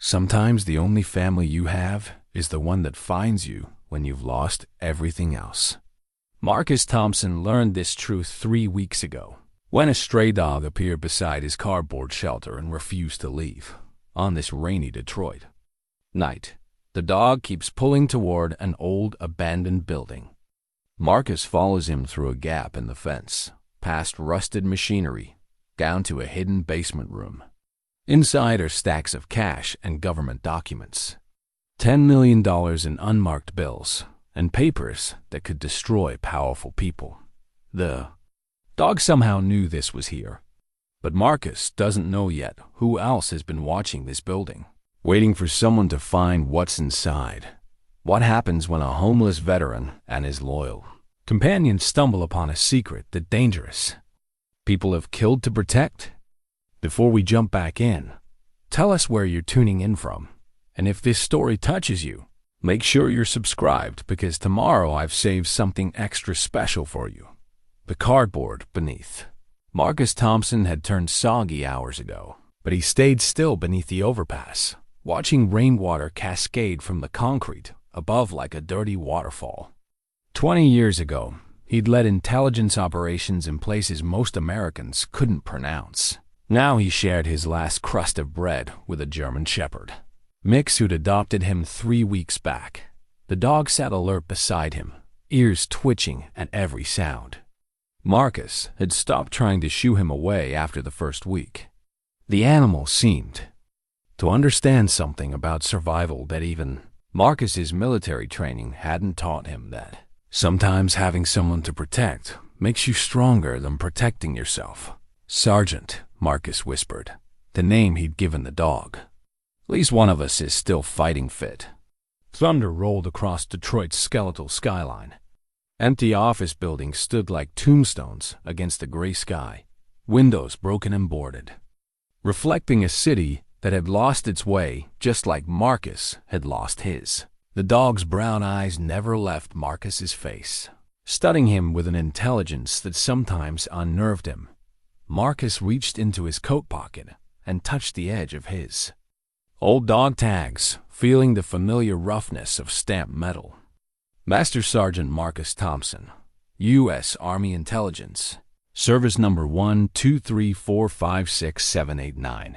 Sometimes the only family you have is the one that finds you when you've lost everything else. Marcus Thompson learned this truth 3 weeks ago, when a stray dog appeared beside his cardboard shelter and refused to leave, on this rainy Detroit night. The dog keeps pulling toward an old, abandoned building. Marcus follows him through a gap in the fence, past rusted machinery, down to a hidden basement room. Inside are stacks of cash and government documents. $10 million in unmarked bills and papers that could destroy powerful people. The dog somehow knew this was here. But Marcus doesn't know yet who else has been watching this building, waiting for someone to find what's inside. What happens when a homeless veteran and his loyal companions stumble upon a secret that's dangerous? People have killed to protect? Before we jump back in, tell us where you're tuning in from. And if this story touches you, make sure you're subscribed, because tomorrow I've saved something extra special for you. The cardboard beneath. Marcus Thompson had turned soggy hours ago, but he stayed still beneath the overpass, watching rainwater cascade from the concrete above like a dirty waterfall. 20 years ago, he'd led intelligence operations in places most Americans couldn't pronounce. Now he shared his last crust of bread with a German shepherd, Mix, who'd adopted him 3 weeks back. The dog sat alert beside him, ears twitching at every sound. Marcus had stopped trying to shoo him away after the first week. The animal seemed to understand something about survival that even Marcus's military training hadn't taught him, that sometimes having someone to protect makes you stronger than protecting yourself. Sergeant, Marcus whispered, the name he'd given the dog. At least one of us is still fighting fit. Thunder rolled across Detroit's skeletal skyline. Empty office buildings stood like tombstones against the gray sky, windows broken and boarded, reflecting a city that had lost its way just like Marcus had lost his. The dog's brown eyes never left Marcus's face, studying him with an intelligence that sometimes unnerved him. Marcus reached into his coat pocket and touched the edge of his old dog tags, feeling the familiar roughness of stamped metal. Master Sergeant Marcus Thompson, U.S. Army Intelligence, Service Number 123456789.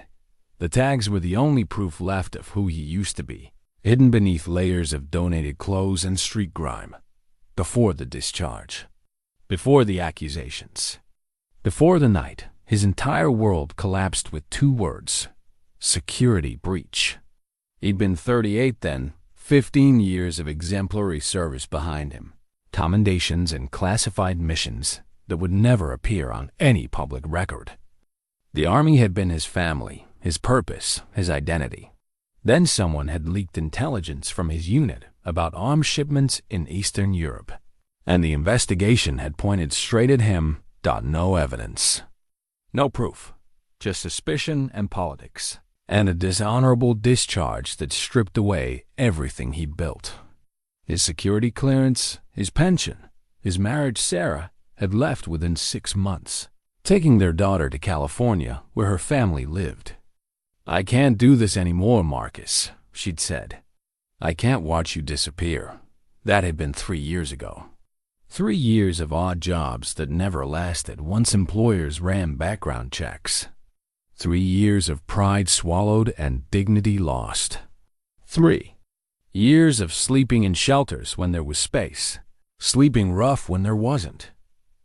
The tags were the only proof left of who he used to be, hidden beneath layers of donated clothes and street grime. Before the discharge, before the accusations, before the night, his entire world collapsed with 2 words: security breach. He'd been 38 then, 15 years of exemplary service behind him, commendations and classified missions that would never appear on any public record. The Army had been his family, his purpose, his identity. Then someone had leaked intelligence from his unit about arms shipments in Eastern Europe, and the investigation had pointed straight at him. No evidence, no proof, just suspicion and politics, and a dishonorable discharge that stripped away everything he'd built. His security clearance, his pension, his marriage. Sarah had left within 6 months, taking their daughter to California where her family lived. I can't do this anymore, Marcus, she'd said. I can't watch you disappear. That had been 3 years ago. 3 years of odd jobs that never lasted once employers ran background checks. 3 years of pride swallowed and dignity lost. 3 years of sleeping in shelters when there was space, sleeping rough when there wasn't.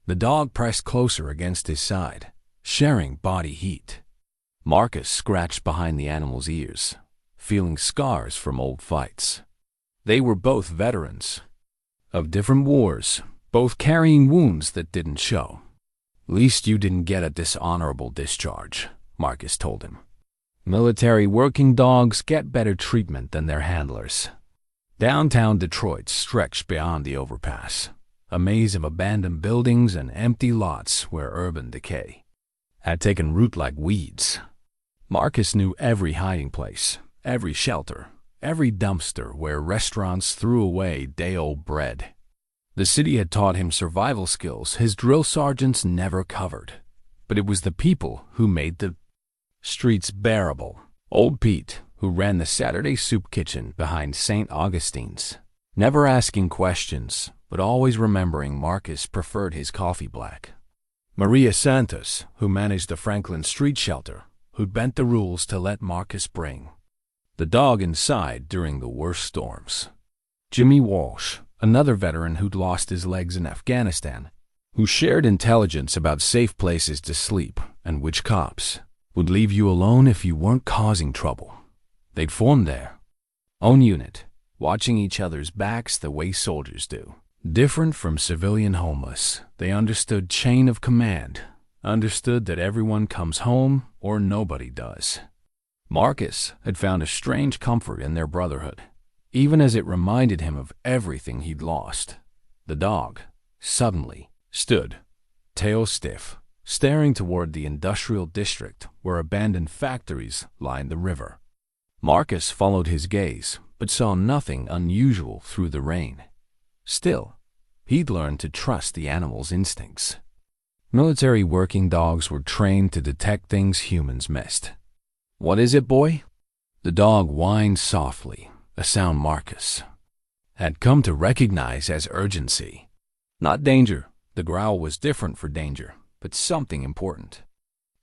The dog pressed closer against his side, sharing body heat. Marcus scratched behind the animal's ears, feeling scars from old fights. They were both veterans of different wars, both carrying wounds that didn't show. Least you didn't get a dishonorable discharge, Marcus told him. Military working dogs get better treatment than their handlers. Downtown Detroit stretched beyond the overpass, a maze of abandoned buildings and empty lots where urban decay had taken root like weeds. Marcus knew every hiding place, every shelter, every dumpster where restaurants threw away day-old bread. The city had taught him survival skills his drill sergeants never covered, but it was the people who made the streets bearable. Old Pete, who ran the Saturday soup kitchen behind St. Augustine's. Never asking questions, but always remembering Marcus preferred his coffee black. Maria Santos, who managed the Franklin Street shelter, who'd bent the rules to let Marcus bring the dog inside during the worst storms. Jimmy Walsh, another veteran who'd lost his legs in Afghanistan, who shared intelligence about safe places to sleep and which cops would leave you alone if you weren't causing trouble. They'd formed their own unit, watching each other's backs the way soldiers do. Different from civilian homeless, they understood chain of command, understood that everyone comes home or nobody does. Marcus had found a strange comfort in their brotherhood, even as it reminded him of everything he'd lost. The dog suddenly stood, tail stiff, staring toward the industrial district where abandoned factories lined the river. Marcus followed his gaze, but saw nothing unusual through the rain. Still, he'd learned to trust the animal's instincts. Military working dogs were trained to detect things humans missed. "What is it, boy?" The dog whined softly, a sound Marcus had come to recognize as urgency. Not danger. The growl was different for danger, but something important.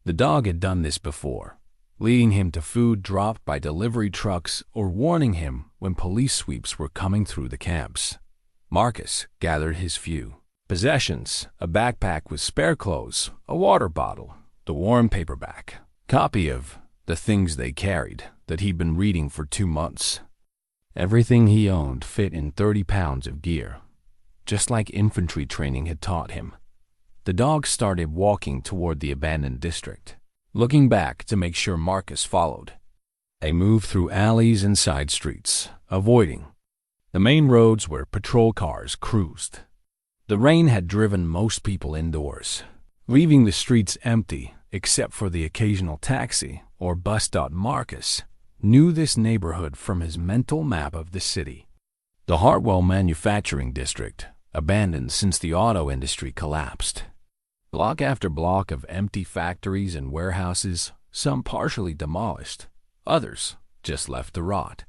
The dog had done this before, leading him to food dropped by delivery trucks or warning him when police sweeps were coming through the camps. Marcus gathered his few possessions, a backpack with spare clothes, a water bottle, the warm paperback, copy of The Things They Carried that he'd been reading for 2 months. Everything he owned fit in 30 pounds of gear, just like infantry training had taught him. The dog started walking toward the abandoned district, looking back to make sure Marcus followed. They moved through alleys and side streets, avoiding the main roads where patrol cars cruised. The rain had driven most people indoors, leaving the streets empty except for the occasional taxi or bus. Marcus knew this neighborhood from his mental map of the city. The Hartwell Manufacturing District, abandoned since the auto industry collapsed. Block after block of empty factories and warehouses, some partially demolished, others just left to rot.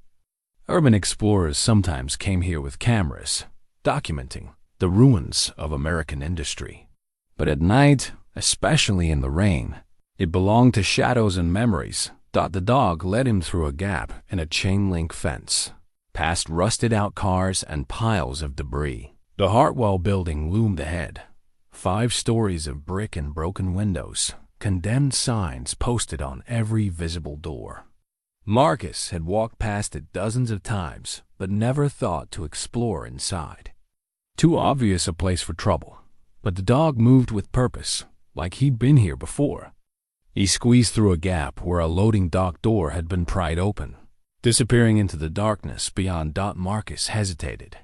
Urban explorers sometimes came here with cameras, documenting the ruins of American industry. But at night, especially in the rain, it belonged to shadows and memories. The dog led him through a gap in a chain-link fence, past rusted-out cars and piles of debris. The Hartwell building loomed ahead, 5 stories of brick and broken windows, condemned signs posted on every visible door. Marcus had walked past it dozens of times, but never thought to explore inside. Too obvious a place for trouble, but the dog moved with purpose, like he'd been here before. He squeezed through a gap where a loading dock door had been pried open, disappearing into the darkness beyond. Marcus hesitated.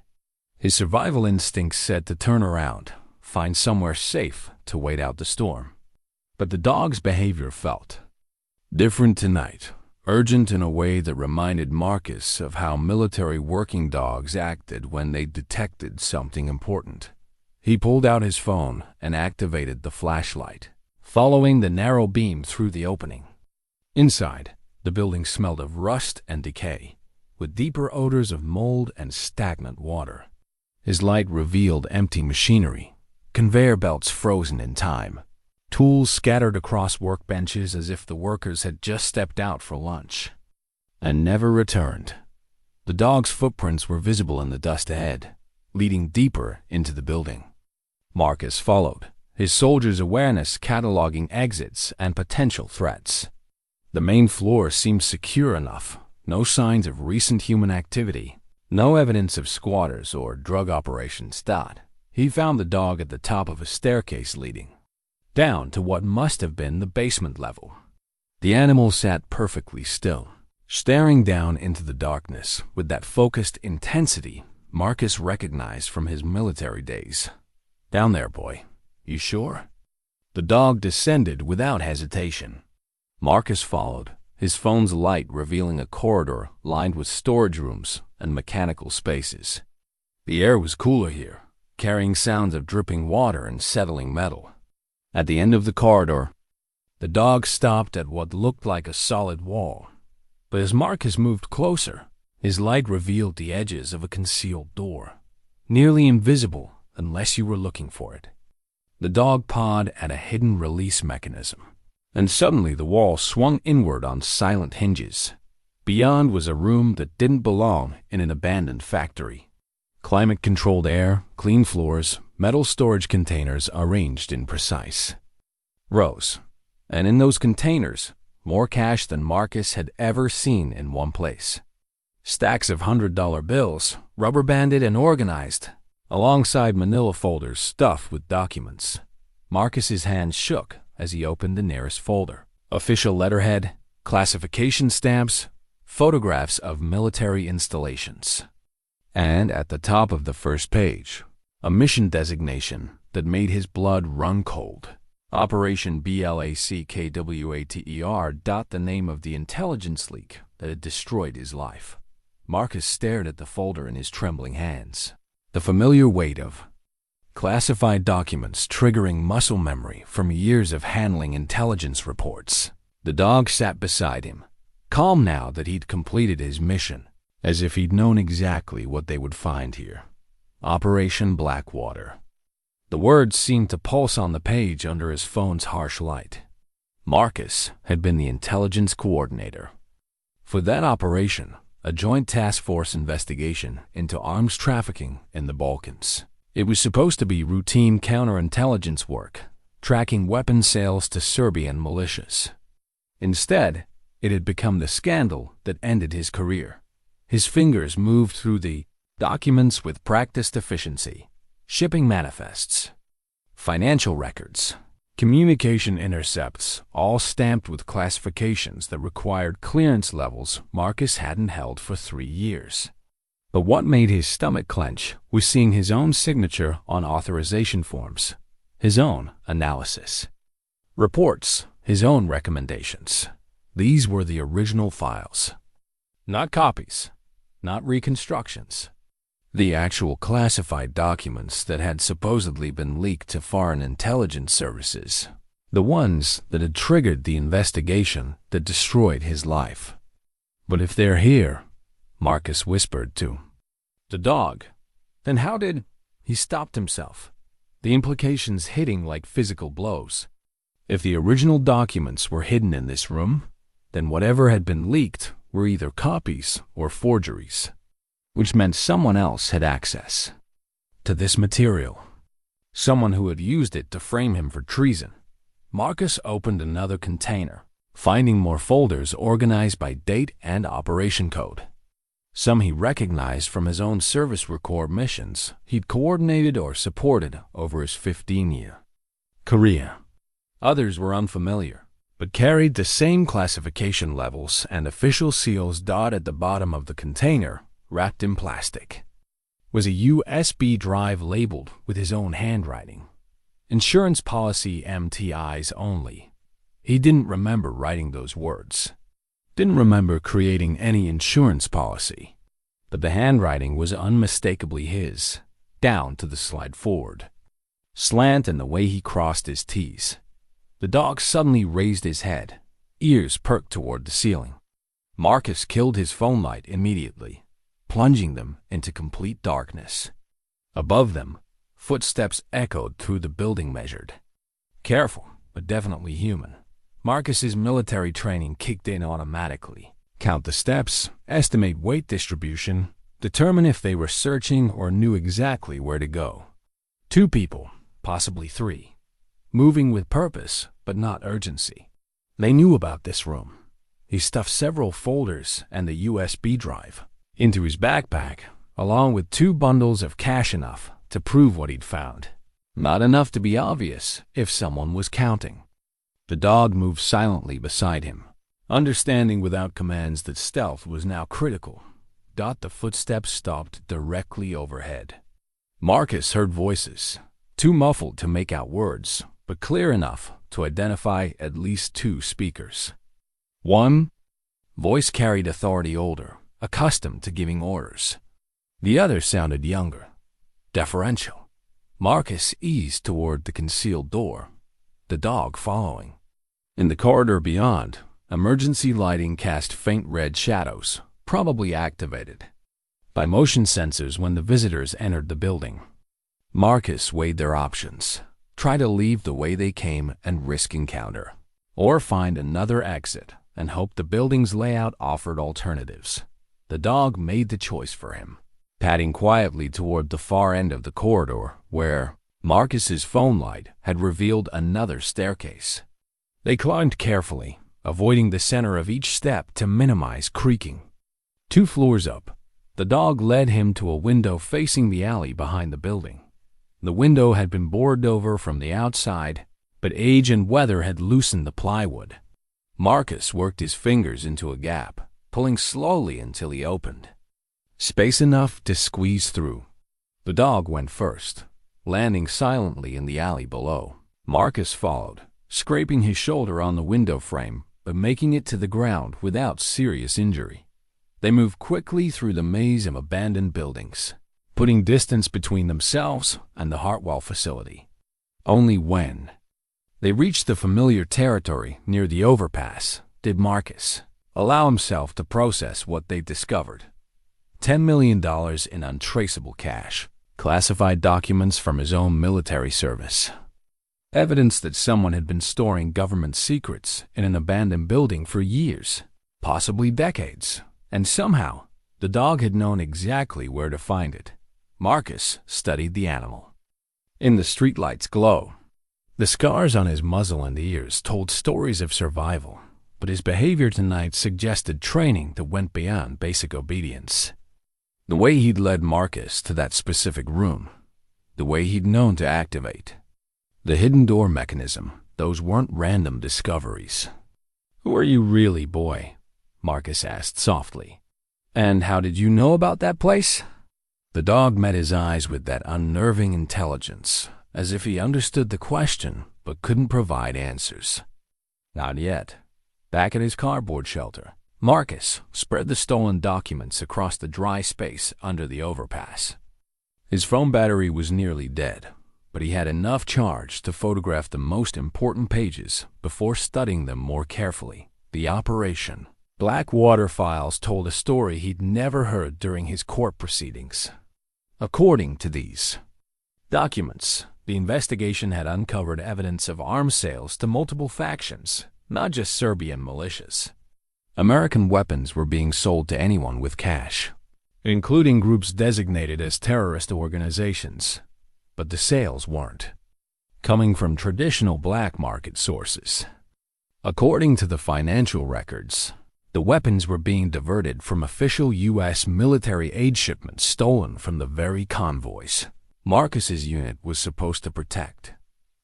His survival instincts said to turn around, find somewhere safe to wait out the storm. But the dog's behavior felt different tonight, urgent in a way that reminded Marcus of how military working dogs acted when they detected something important. He pulled out his phone and activated the flashlight, following the narrow beam through the opening. Inside, the building smelled of rust and decay, with deeper odors of mold and stagnant water. His light revealed empty machinery, conveyor belts frozen in time, tools scattered across workbenches as if the workers had just stepped out for lunch and never returned. The dog's footprints were visible in the dust ahead, leading deeper into the building. Marcus followed, his soldier's awareness cataloging exits and potential threats. The main floor seemed secure enough, no signs of recent human activity, no evidence of squatters or drug operations. He found the dog at the top of a staircase leading down to what must have been the basement level. The animal sat perfectly still, staring down into the darkness with that focused intensity Marcus recognized from his military days. "Down there, boy. You sure?" The dog descended without hesitation. Marcus followed, his phone's light revealing a corridor lined with storage rooms and mechanical spaces. The air was cooler here, carrying sounds of dripping water and settling metal. At the end of the corridor, the dog stopped at what looked like a solid wall, But as Marcus moved closer, his light revealed the edges of a concealed door, nearly invisible unless you were looking for it. The dog pawed at a hidden release mechanism, and suddenly the wall swung inward on silent hinges. Beyond was a room that didn't belong in an abandoned factory. Climate-controlled air, clean floors, metal storage containers arranged in precise rows. And in those containers, more cash than Marcus had ever seen in one place. Stacks of $100 bills, rubber-banded and organized, alongside manila folders stuffed with documents. Marcus's hand shook as he opened the nearest folder. Official letterhead, classification stamps, photographs of military installations. And at the top of the first page, a mission designation that made his blood run cold. Operation BLACKWATER. The name of the intelligence leak that had destroyed his life. Marcus stared at the folder in his trembling hands. The familiar weight of classified documents triggering muscle memory from years of handling intelligence reports. The dog sat beside him, calm now that he'd completed his mission, as if he'd known exactly what they would find here. Operation Blackwater. The words seemed to pulse on the page under his phone's harsh light. Marcus had been the intelligence coordinator for that operation, a joint task force investigation into arms trafficking in the Balkans. It was supposed to be routine counterintelligence work, tracking weapons sales to Serbian militias. Instead, it had become the scandal that ended his career. His fingers moved through the documents with practiced efficiency. Shipping manifests, financial records, communication intercepts, all stamped with classifications that required clearance levels Marcus hadn't held for 3 years. But what made his stomach clench was seeing his own signature on authorization forms, his own analysis. Reports, his own recommendations. These were the original files. Not copies, not reconstructions. The actual classified documents that had supposedly been leaked to foreign intelligence services. The ones that had triggered the investigation that destroyed his life. But if they're here, Marcus whispered to the dog, then how did... He stopped himself, the implications hitting like physical blows. If the original documents were hidden in this room, then whatever had been leaked were either copies or forgeries, which meant someone else had access to this material. Someone who had used it to frame him for treason. Marcus opened another container, finding more folders organized by date and operation code. Some he recognized from his own service corps missions he'd coordinated or supported over his 15-year career. Others were unfamiliar, but carried the same classification levels and official seals dotted at the bottom of the container, wrapped in plastic. Was a USB drive labeled with his own handwriting. Insurance policy MTIs only. He didn't remember writing those words. Didn't remember creating any insurance policy. But the handwriting was unmistakably his, down to the slide forward. Slant in the way he crossed his T's. The dog suddenly raised his head, ears perked toward the ceiling. Marcus killed his phone light immediately, plunging them into complete darkness. Above them, footsteps echoed through the building measured. Careful, but definitely human. Marcus's military training kicked in automatically. Count the steps, estimate weight distribution, determine if they were searching or knew exactly where to go. 2 people, possibly 3. Moving with purpose, but not urgency. They knew about this room. He stuffed several folders and the USB drive into his backpack, along with 2 bundles of cash enough to prove what he'd found. Not enough to be obvious if someone was counting. The dog moved silently beside him, understanding without commands that stealth was now critical. The footsteps stopped directly overhead. Marcus heard voices, too muffled to make out words, but clear enough to identify at least 2 speakers. One voice carried authority older, accustomed to giving orders. The other sounded younger, deferential. Marcus eased toward the concealed door, the dog following. In the corridor beyond, Emergency lighting cast faint red shadows, probably activated by motion sensors when the visitors entered the building. Marcus weighed their options: try to leave the way they came and risk encounter, or find another exit and hope the building's layout offered alternatives. The dog made the choice for him, padding quietly toward the far end of the corridor where Marcus's phone light had revealed another staircase. They climbed carefully, avoiding the center of each step to minimize creaking. 2 floors up, the dog led him to a window facing the alley behind the building. The window had been boarded over from the outside, but age and weather had loosened the plywood. Marcus worked his fingers into a gap, pulling slowly until he opened space enough to squeeze through. The dog went first, landing silently in the alley below. Marcus followed, scraping his shoulder on the window frame, but making it to the ground without serious injury. They moved quickly through the maze of abandoned buildings, putting distance between themselves and the Hartwell facility. Only when they reached the familiar territory near the overpass did Marcus allow himself to process what they discovered. $10 million in untraceable cash, classified documents from his own military service, evidence that someone had been storing government secrets in an abandoned building for years, possibly decades, and somehow the dog had known exactly where to find it. Marcus studied the animal. In the streetlight's glow, the scars on his muzzle and ears told stories of survival, but his behavior tonight suggested training that went beyond basic obedience. The way he'd led Marcus to that specific room, the way he'd known to activate the hidden door mechanism, those weren't random discoveries. "Who are you really, boy?" Marcus asked softly. "And how did you know about that place?" The dog met his eyes with that unnerving intelligence, as if he understood the question but couldn't provide answers. Not yet. Back at his cardboard shelter, Marcus spread the stolen documents across the dry space under the overpass. His phone battery was nearly dead, but he had enough charge to photograph the most important pages before studying them more carefully. The operation. Blackwater files told a story he'd never heard during his court proceedings. According to these documents, the investigation had uncovered evidence of arms sales to multiple factions, not just Serbian militias. American weapons were being sold to anyone with cash, including groups designated as terrorist organizations, but the sales weren't coming from traditional black market sources. According to the financial records, the weapons were being diverted from official U.S. military aid shipments stolen from the very convoys Marcus's unit was supposed to protect.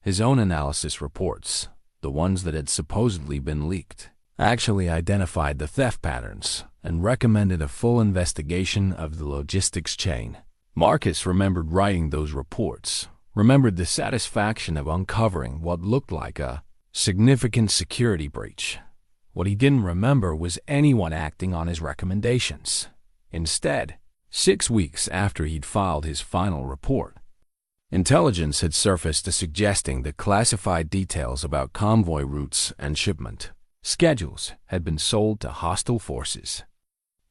His own analysis reports, the ones that had supposedly been leaked, actually identified the theft patterns and recommended a full investigation of the logistics chain. Marcus remembered writing those reports, remembered the satisfaction of uncovering what looked like a significant security breach. What he didn't remember was anyone acting on his recommendations. Instead, 6 weeks after he'd filed his final report, intelligence had surfaced suggesting that classified details about convoy routes and shipment schedules had been sold to hostile forces.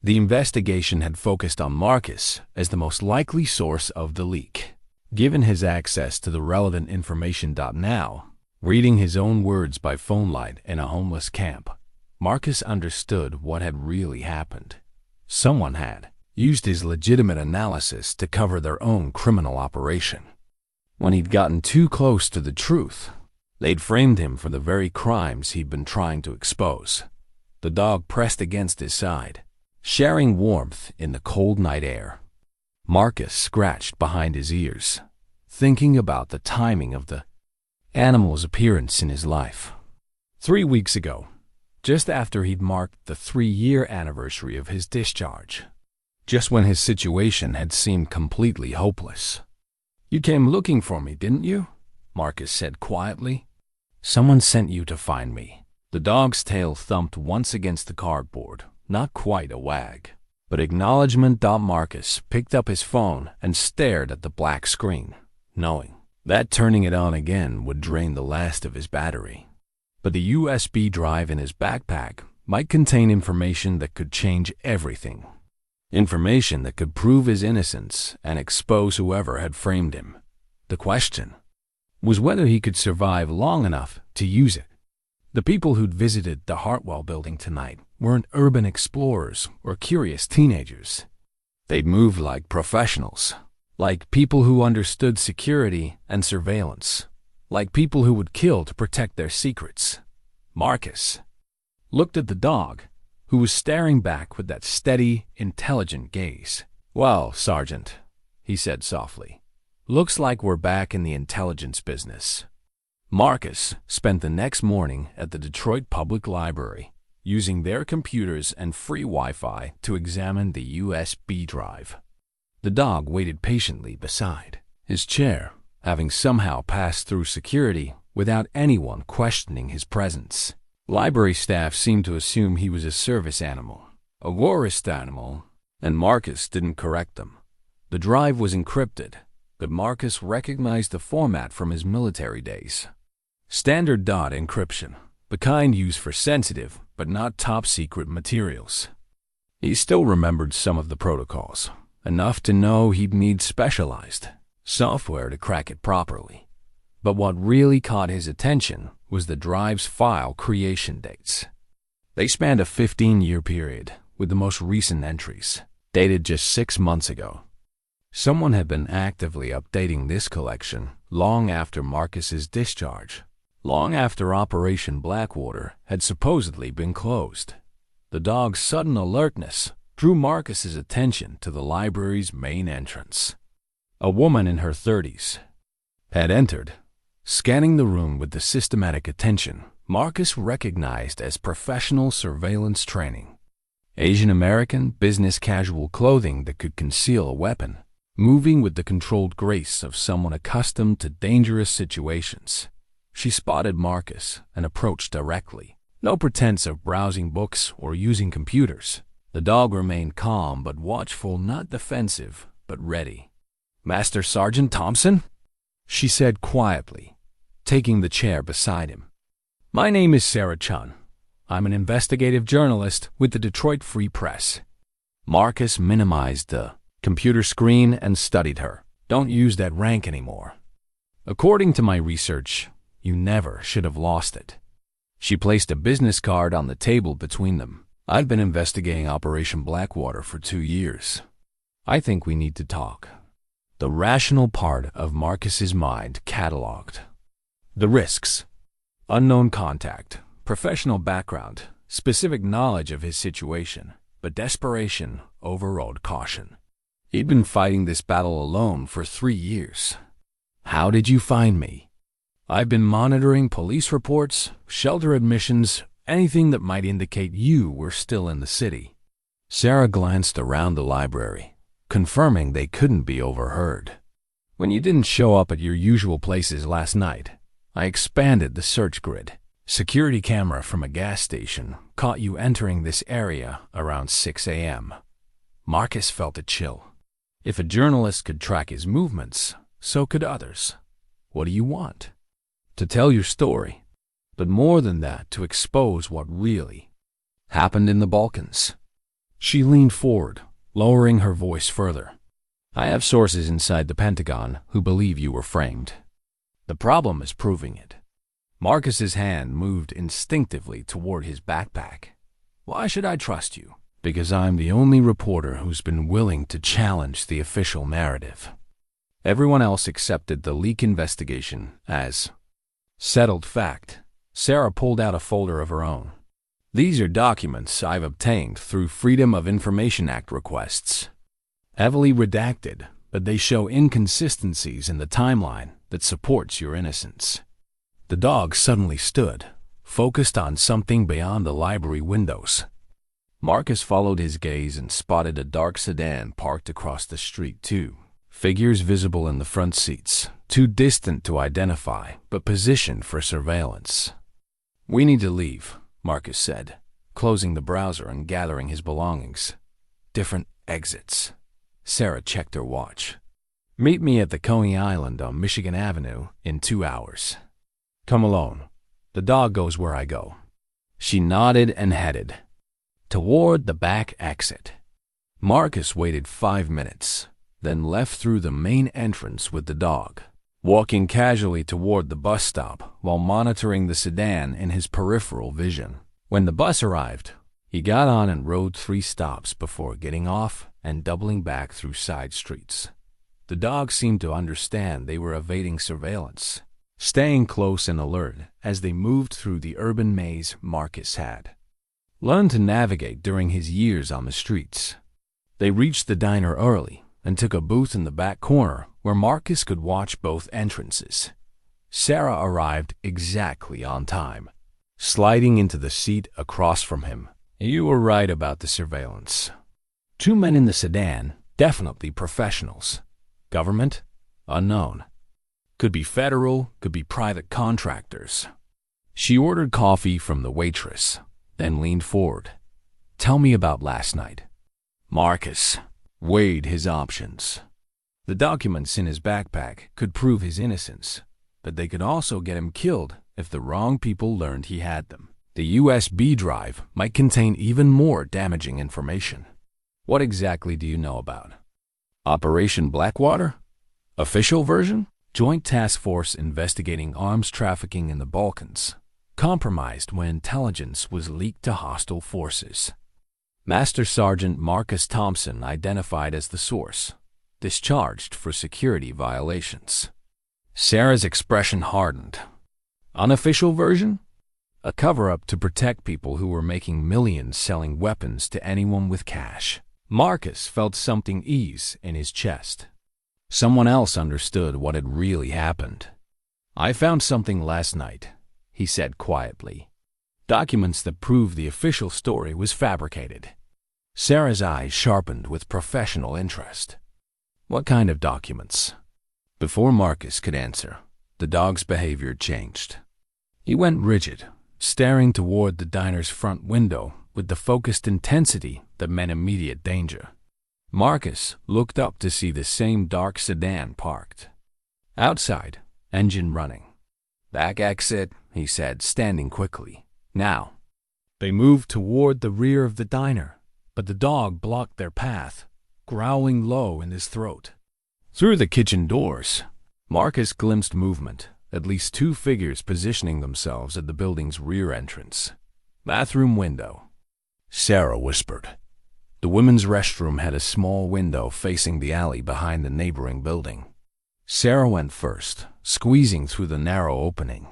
The investigation had focused on Marcus as the most likely source of the leak. Given his access to the relevant information. Now, reading his own words by phone light in a homeless camp, Marcus understood what had really happened. Someone had used his legitimate analysis to cover their own criminal operation. When he'd gotten too close to the truth, they'd framed him for the very crimes he'd been trying to expose. The dog pressed against his side, sharing warmth in the cold night air. Marcus scratched behind his ears, thinking about the timing of the animal's appearance in his life. 3 weeks ago, just after he'd marked the 3-year anniversary of his discharge, just when his situation had seemed completely hopeless. "You came looking for me, didn't you?" Marcus said quietly. "Someone sent you to find me." The dog's tail thumped once against the cardboard, not quite a wag, but acknowledgement. Marcus picked up his phone and stared at the black screen, knowing that turning it on again would drain the last of his battery. But the USB drive in his backpack might contain information that could change everything. Information that could prove his innocence and expose whoever had framed him. The question was whether he could survive long enough to use it. The people who'd visited the Hartwell building tonight weren't urban explorers or curious teenagers. They'd moved like professionals, like people who understood security and surveillance, like people who would kill to protect their secrets. Marcus looked at the dog, who was staring back with that steady, intelligent gaze. "Well, Sergeant," he said softly, "looks like we're back in the intelligence business." Marcus spent the next morning at the Detroit Public Library, using their computers and free Wi-Fi to examine the USB drive. The dog waited patiently beside his chair, having somehow passed through security without anyone questioning his presence. Library staff seemed to assume he was a service animal, a worist animal, and Marcus didn't correct them. The drive was encrypted, but Marcus recognized the format from his military days. Standard dot encryption, the kind used for sensitive but not top-secret materials. He still remembered some of the protocols, enough to know he'd need specialized software to crack it properly. But what really caught his attention was the drive's file creation dates. They spanned a 15-year period, with the most recent entries dated just 6 months ago. Someone had been actively updating this collection long after Marcus's discharge, long after Operation Blackwater had supposedly been closed. The dog's sudden alertness drew Marcus's attention to the library's main entrance. A woman in her 30s had entered. Scanning the room with the systematic attention Marcus recognized as professional surveillance training. Asian American business casual clothing that could conceal a weapon, moving with the controlled grace of someone accustomed to dangerous situations. She spotted Marcus and approached directly. No pretense of browsing books or using computers. The dog remained calm but watchful, not defensive, but ready. "Master Sergeant Thompson?" she said quietly, taking the chair beside him. "My name is Sarah Chun. I'm an investigative journalist with the Detroit Free Press." Marcus minimized the computer screen and studied her. "Don't use that rank anymore. According to my research, you never should have lost it." She placed a business card on the table between them. "I've been investigating Operation Blackwater for 2 years. I think we need to talk." The rational part of Marcus's mind cataloged the risks: unknown contact, professional background, specific knowledge of his situation, but desperation overrode caution. He'd been fighting this battle alone for 3 years. "How did you find me?" "I've been monitoring police reports, shelter admissions, anything that might indicate you were still in the city." Sarah glanced around the library, confirming they couldn't be overheard. "When you didn't show up at your usual places last night, I expanded the search grid. Security camera from a gas station caught you entering this area around 6 a.m. Marcus felt a chill. If a journalist could track his movements, so could others. What do you want? To tell your story, but more than that, to expose what really happened in the Balkans. She leaned forward, lowering her voice further. "I have sources inside the Pentagon who believe you were framed. The problem is proving it." Marcus's hand moved instinctively toward his backpack. "Why should I trust you?" "Because I'm the only reporter who's been willing to challenge the official narrative." Everyone else accepted the leak investigation as settled fact. Sarah pulled out a folder of her own. "These are documents I've obtained through Freedom of Information Act requests. Heavily redacted, but they show inconsistencies in the timeline that supports your innocence." The dog suddenly stood, focused on something beyond the library windows. Marcus followed his gaze and spotted a dark sedan parked across the street, too. Figures visible in the front seats, too distant to identify, but positioned for surveillance. "We need to leave," Marcus said, closing the browser and gathering his belongings. "Different exits." Sarah checked her watch. "Meet me at the Coney Island on Michigan Avenue in 2 hours. Come alone. The dog goes where I go." She nodded and headed toward the back exit. Marcus waited 5 minutes, then left through the main entrance with the dog, walking casually toward the bus stop while monitoring the sedan in his peripheral vision. When the bus arrived, he got on and rode 3 stops before getting off and doubling back through side streets. The dog seemed to understand they were evading surveillance, staying close and alert as they moved through the urban maze Marcus had learned to navigate during his years on the streets. They reached the diner early and took a booth in the back corner where Marcus could watch both entrances. Sarah arrived exactly on time, sliding into the seat across from him. You were right about the surveillance. 2 men in the sedan, definitely professionals. Government? Unknown. Could be federal, could be private contractors. She ordered coffee from the waitress, then leaned forward. Tell me about last night. Marcus weighed his options. The documents in his backpack could prove his innocence, but they could also get him killed if the wrong people learned he had them. The USB drive might contain even more damaging information. What exactly do you know about Operation Blackwater? Official version? Joint Task Force investigating arms trafficking in the Balkans, compromised when intelligence was leaked to hostile forces. Master Sergeant Marcus Thompson identified as the source, discharged for security violations. Sarah's expression hardened. Unofficial version? A cover-up to protect people who were making millions selling weapons to anyone with cash. Marcus felt something ease in his chest. Someone else understood what had really happened. I found something last night, he said quietly. Documents that proved the official story was fabricated. Sarah's eyes sharpened with professional interest. What kind of documents? Before Marcus could answer, the dog's behavior changed. He went rigid, staring toward the diner's front window with the focused intensity that meant immediate danger. Marcus looked up to see the same dark sedan parked. Outside, engine running. Back exit, he said, standing quickly. Now. They moved toward the rear of the diner, but the dog blocked their path, growling low in his throat. Through the kitchen doors, Marcus glimpsed movement, at least 2 figures positioning themselves at the building's rear entrance. Bathroom window. Sarah whispered. The women's restroom had a small window facing the alley behind the neighboring building. Sarah went first, squeezing through the narrow opening.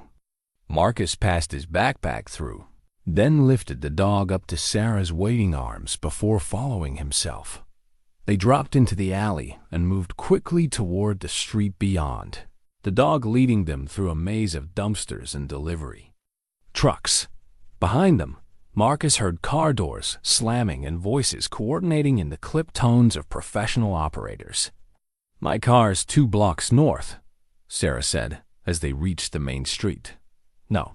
Marcus passed his backpack through, then lifted the dog up to Sarah's waiting arms before following himself. They dropped into the alley and moved quickly toward the street beyond, the dog leading them through a maze of dumpsters and delivery trucks. Behind them, Marcus heard car doors slamming and voices coordinating in the clipped tones of professional operators. My car's 2 blocks north, Sarah said as they reached the main street. No,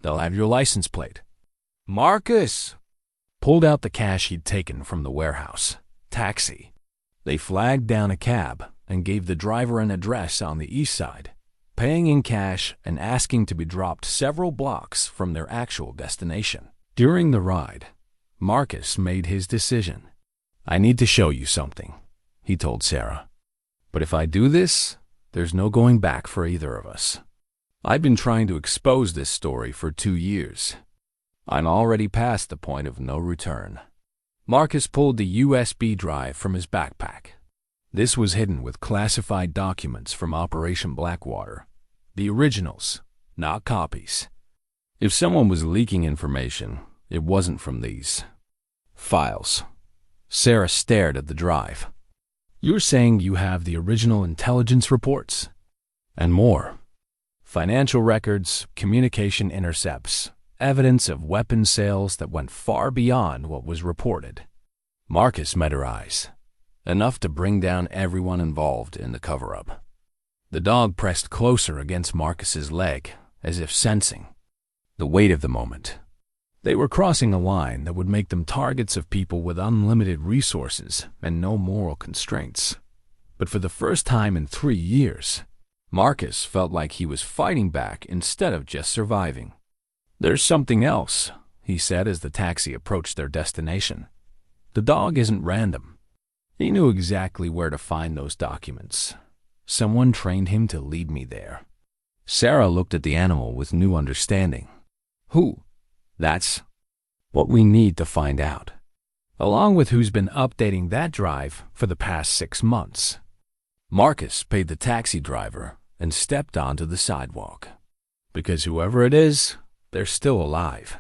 they'll have your license plate. Marcus pulled out the cash he'd taken from the warehouse. Taxi. They flagged down a cab and gave the driver an address on the east side, paying in cash and asking to be dropped several blocks from their actual destination. During the ride, Marcus made his decision. I need to show you something, he told Sarah. But if I do this, there's no going back for either of us. I've been trying to expose this story for 2 years. I'm already past the point of no return. Marcus pulled the USB drive from his backpack. This was hidden with classified documents from Operation Blackwater. The originals, not copies. If someone was leaking information, it wasn't from these files. Sarah stared at the drive. You're saying you have the original intelligence reports? And more. Financial records, communication intercepts, evidence of weapon sales that went far beyond what was reported. Marcus met her eyes, enough to bring down everyone involved in the cover-up. The dog pressed closer against Marcus's leg, as if sensing the weight of the moment. They were crossing a line that would make them targets of people with unlimited resources and no moral constraints. But for the first time in 3 years, Marcus felt like he was fighting back instead of just surviving. There's something else, he said as the taxi approached their destination. "The dog isn't random. He knew exactly where to find those documents. Someone trained him to lead me there." Sarah looked at the animal with new understanding. "Who?" "That's what we need to find out, along with who's been updating that drive for the past 6 months." Marcus paid the taxi driver and stepped onto the sidewalk. Because whoever it is, they're still alive.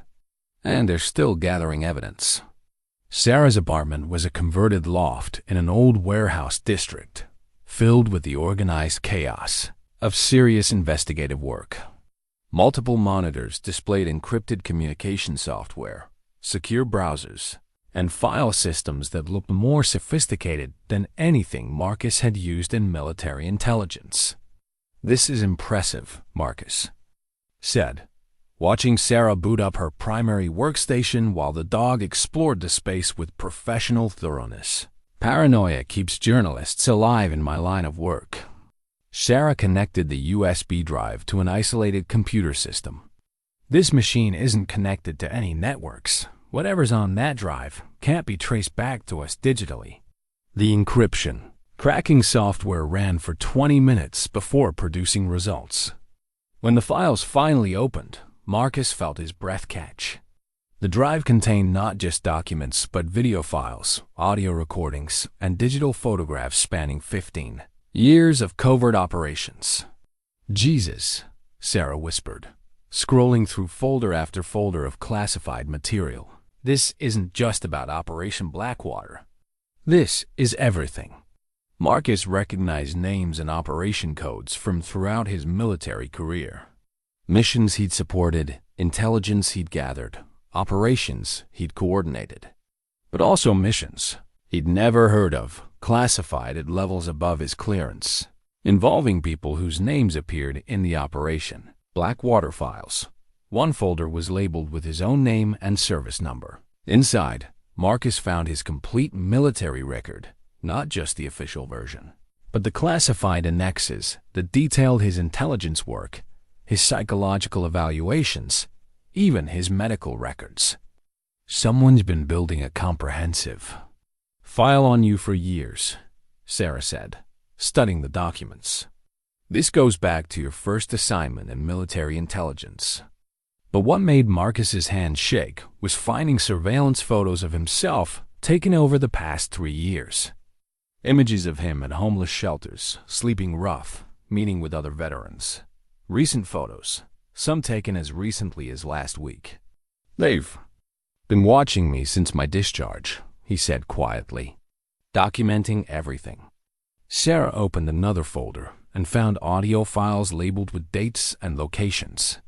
And they're still gathering evidence. Sarah's apartment was a converted loft in an old warehouse district, filled with the organized chaos of serious investigative work. Multiple monitors displayed encrypted communication software, secure browsers, and file systems that looked more sophisticated than anything Marcus had used in military intelligence. "This is impressive," Marcus said, watching Sarah boot up her primary workstation while the dog explored the space with professional thoroughness. "Paranoia keeps journalists alive in my line of work." Sarah connected the USB drive to an isolated computer system. "This machine isn't connected to any networks. Whatever's on that drive can't be traced back to us digitally." The encryption cracking software ran for 20 minutes before producing results. When the files finally opened, Marcus felt his breath catch. The drive contained not just documents, but video files, audio recordings, and digital photographs spanning 15 years of covert operations. "Jesus," Sarah whispered, scrolling through folder after folder of classified material. "This isn't just about Operation Blackwater. This is everything." Marcus recognized names and operation codes from throughout his military career. Missions he'd supported, intelligence he'd gathered, operations he'd coordinated. But also missions he'd never heard of, classified at levels above his clearance, involving people whose names appeared in the operation. Blackwater files. One folder was labeled with his own name and service number. Inside, Marcus found his complete military record, not just the official version, but the classified annexes that detailed his intelligence work, his psychological evaluations, even his medical records. "Someone's been building a comprehensive file on you for years," Sarah said, studying the documents. "This goes back to your first assignment in military intelligence." But what made Marcus's hand shake was finding surveillance photos of himself taken over the past 3 years. Images of him at homeless shelters, sleeping rough, meeting with other veterans. Recent photos, some taken as recently as last week. "They've been watching me since my discharge," he said quietly, documenting everything. Sarah opened another folder and found audio files labeled with dates and locations.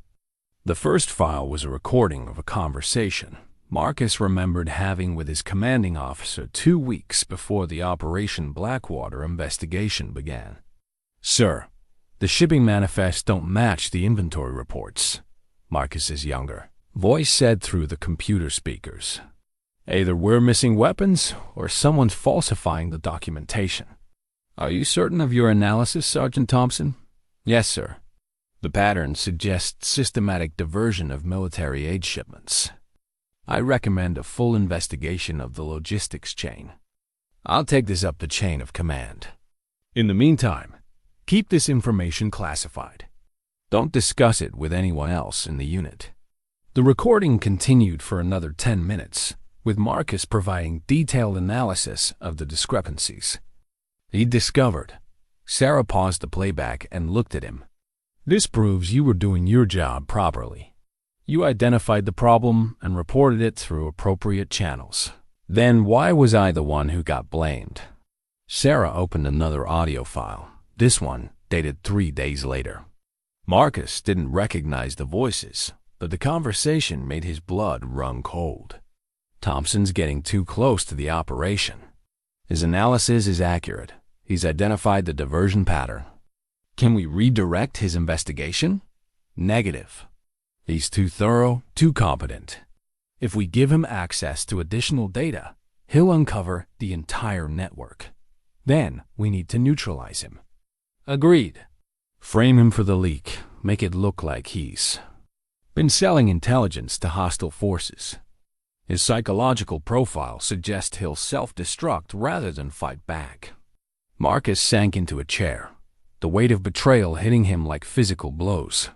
The first file was a recording of a conversation Marcus remembered having with his commanding officer 2 weeks before the Operation Blackwater investigation began. "Sir, the shipping manifests don't match the inventory reports," Marcus's younger voice said through the computer speakers. "Either we're missing weapons or someone's falsifying the documentation." "Are you certain of your analysis, Sergeant Thompson?" "Yes, sir. The pattern suggests systematic diversion of military aid shipments. I recommend a full investigation of the logistics chain. I'll take this up the chain of command. In the meantime, keep this information classified. Don't discuss it with anyone else in the unit." The recording continued for another 10 minutes, with Marcus providing detailed analysis of the discrepancies he'd discovered. Sarah paused the playback and looked at him. "This proves you were doing your job properly. You identified the problem and reported it through appropriate channels. Then why was I the one who got blamed?" Sarah opened another audio file, this one dated 3 days later. Marcus didn't recognize the voices, but the conversation made his blood run cold. "Thompson's getting too close to the operation. His analysis is accurate. He's identified the diversion pattern. Can we redirect his investigation? Negative. He's too thorough, too competent. If we give him access to additional data, he'll uncover the entire network. Then we need to neutralize him." "Agreed. Frame him for the leak. Make it look like he's been selling intelligence to hostile forces. His psychological profile suggests he'll self-destruct rather than fight back. Marcus sank into a chair, the weight of betrayal hitting him like physical blows.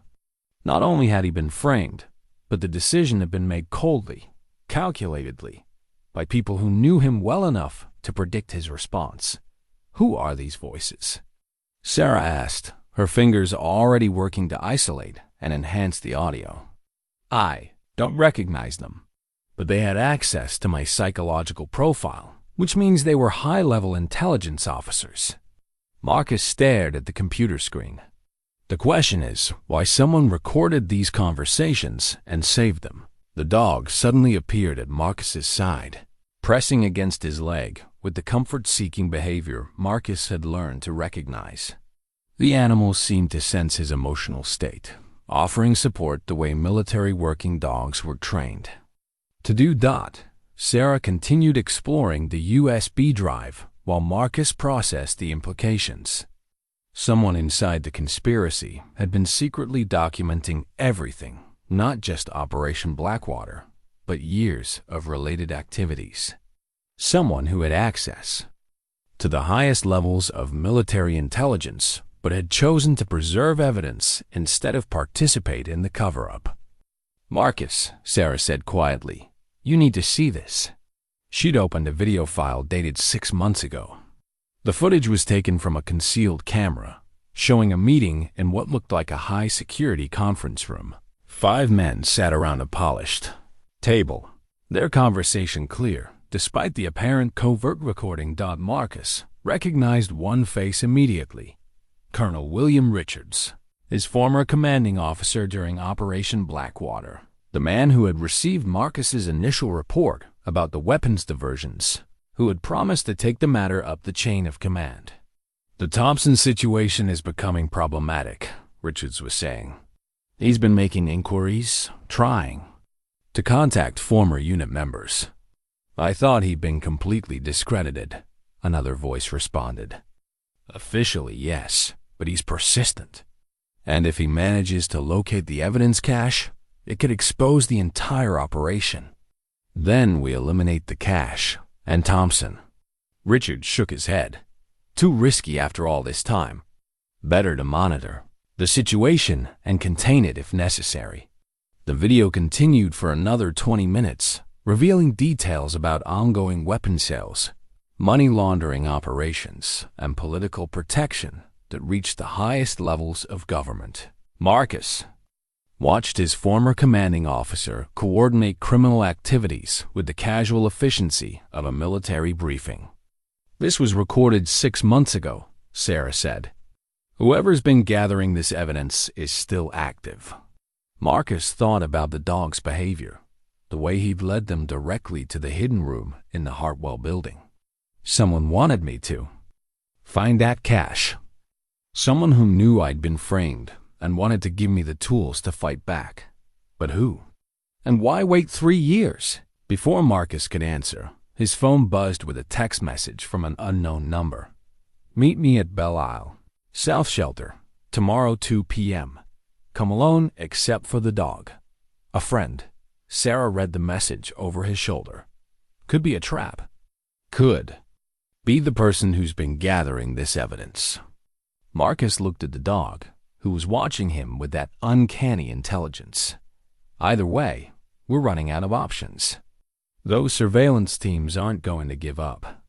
Not only had he been framed, but the decision had been made coldly, calculatedly, by people who knew him well enough to predict his response. Who are these voices? Sarah asked, her fingers already working to isolate and enhance the audio. I don't recognize them, but they had access to my psychological profile, which means they were high-level intelligence officers. Marcus stared at the computer screen. The question is why someone recorded these conversations and saved them. The dog suddenly appeared at Marcus's side, pressing against his leg with the comfort-seeking behavior Marcus had learned to recognize. The animal seemed to sense his emotional state, offering support the way military working dogs were trained. To do that, Sarah continued exploring the USB drive while Marcus processed the implications. Someone inside the conspiracy had been secretly documenting everything, not just Operation Blackwater, but years of related activities. Someone who had access to the highest levels of military intelligence, but had chosen to preserve evidence instead of participate in the cover-up. Marcus, Sarah said quietly, you need to see this. She'd opened a video file dated 6 months ago. The footage was taken from a concealed camera, showing a meeting in what looked like a high-security conference room. 5 men sat around a polished table, their conversation clear, despite the apparent covert recording. Marcus recognized one face immediately, Colonel William Richards, his former commanding officer during Operation Blackwater, the man who had received Marcus's initial report about the weapons diversions, who had promised to take the matter up the chain of command. The Thompson situation is becoming problematic, Richards was saying. He's been making inquiries, trying to contact former unit members. I thought he'd been completely discredited, another voice responded. Officially, yes, but he's persistent. And if he manages to locate the evidence cache, it could expose the entire operation. Then we eliminate the cache and Thompson. Richard shook his head. Too risky after all this time. Better to monitor the situation and contain it if necessary. The video continued for another 20 minutes, revealing details about ongoing weapon sales, money laundering operations, and political protection that reached the highest levels of government. Marcus watched his former commanding officer coordinate criminal activities with the casual efficiency of a military briefing. This was recorded 6 months ago, Sarah said. Whoever's been gathering this evidence is still active. Marcus thought about the dog's behavior, the way he'd led them directly to the hidden room in the Hartwell building. Someone wanted me to find that cache. Someone who knew I'd been framed and wanted to give me the tools to fight back. But who? And why wait 3 years? Before Marcus could answer, his phone buzzed with a text message from an unknown number. Meet me at Belle Isle, South Shelter, tomorrow 2 p.m. Come alone except for the dog. A friend. Sarah read the message over his shoulder. Could be a trap. Could be the person who's been gathering this evidence. Marcus looked at the dog, who was watching him with that uncanny intelligence. Either way, we're running out of options. Those surveillance teams aren't going to give up.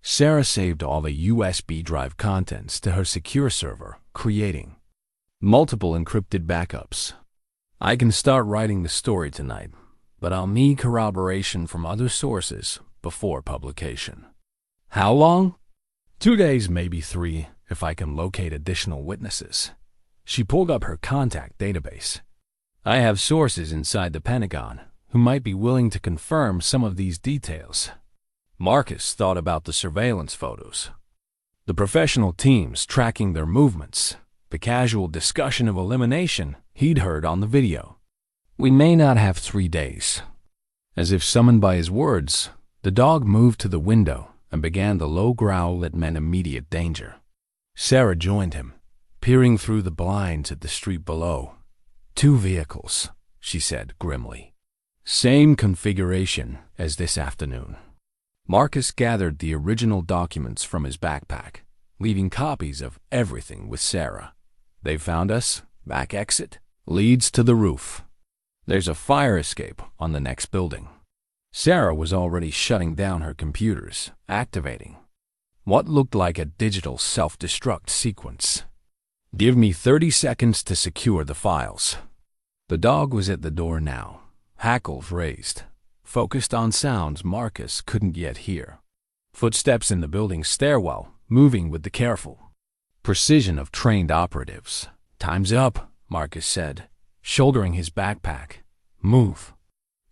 Sarah saved all the USB drive contents to her secure server, creating multiple encrypted backups. I can start writing the story tonight, but I'll need corroboration from other sources before publication. How long? 2 days, maybe 3, if I can locate additional witnesses. She pulled up her contact database. I have sources inside the Pentagon who might be willing to confirm some of these details. Marcus thought about the surveillance photos, the professional teams tracking their movements, the casual discussion of elimination he'd heard on the video. We may not have 3 days. As if summoned by his words, the dog moved to the window and began the low growl that meant immediate danger. Sarah joined him, peering through the blinds at the street below. 2 vehicles, she said grimly. Same configuration as this afternoon. Marcus gathered the original documents from his backpack, leaving copies of everything with Sarah. They found us. Back exit leads to the roof. There's a fire escape on the next building. Sarah was already shutting down her computers, activating what looked like a digital self-destruct sequence. Give me 30 seconds to secure the files. The dog was at the door now, hackles raised, focused on sounds Marcus couldn't yet hear. Footsteps in the building's stairwell, moving with the careful precision of trained operatives. Time's up, Marcus said, shouldering his backpack. Move.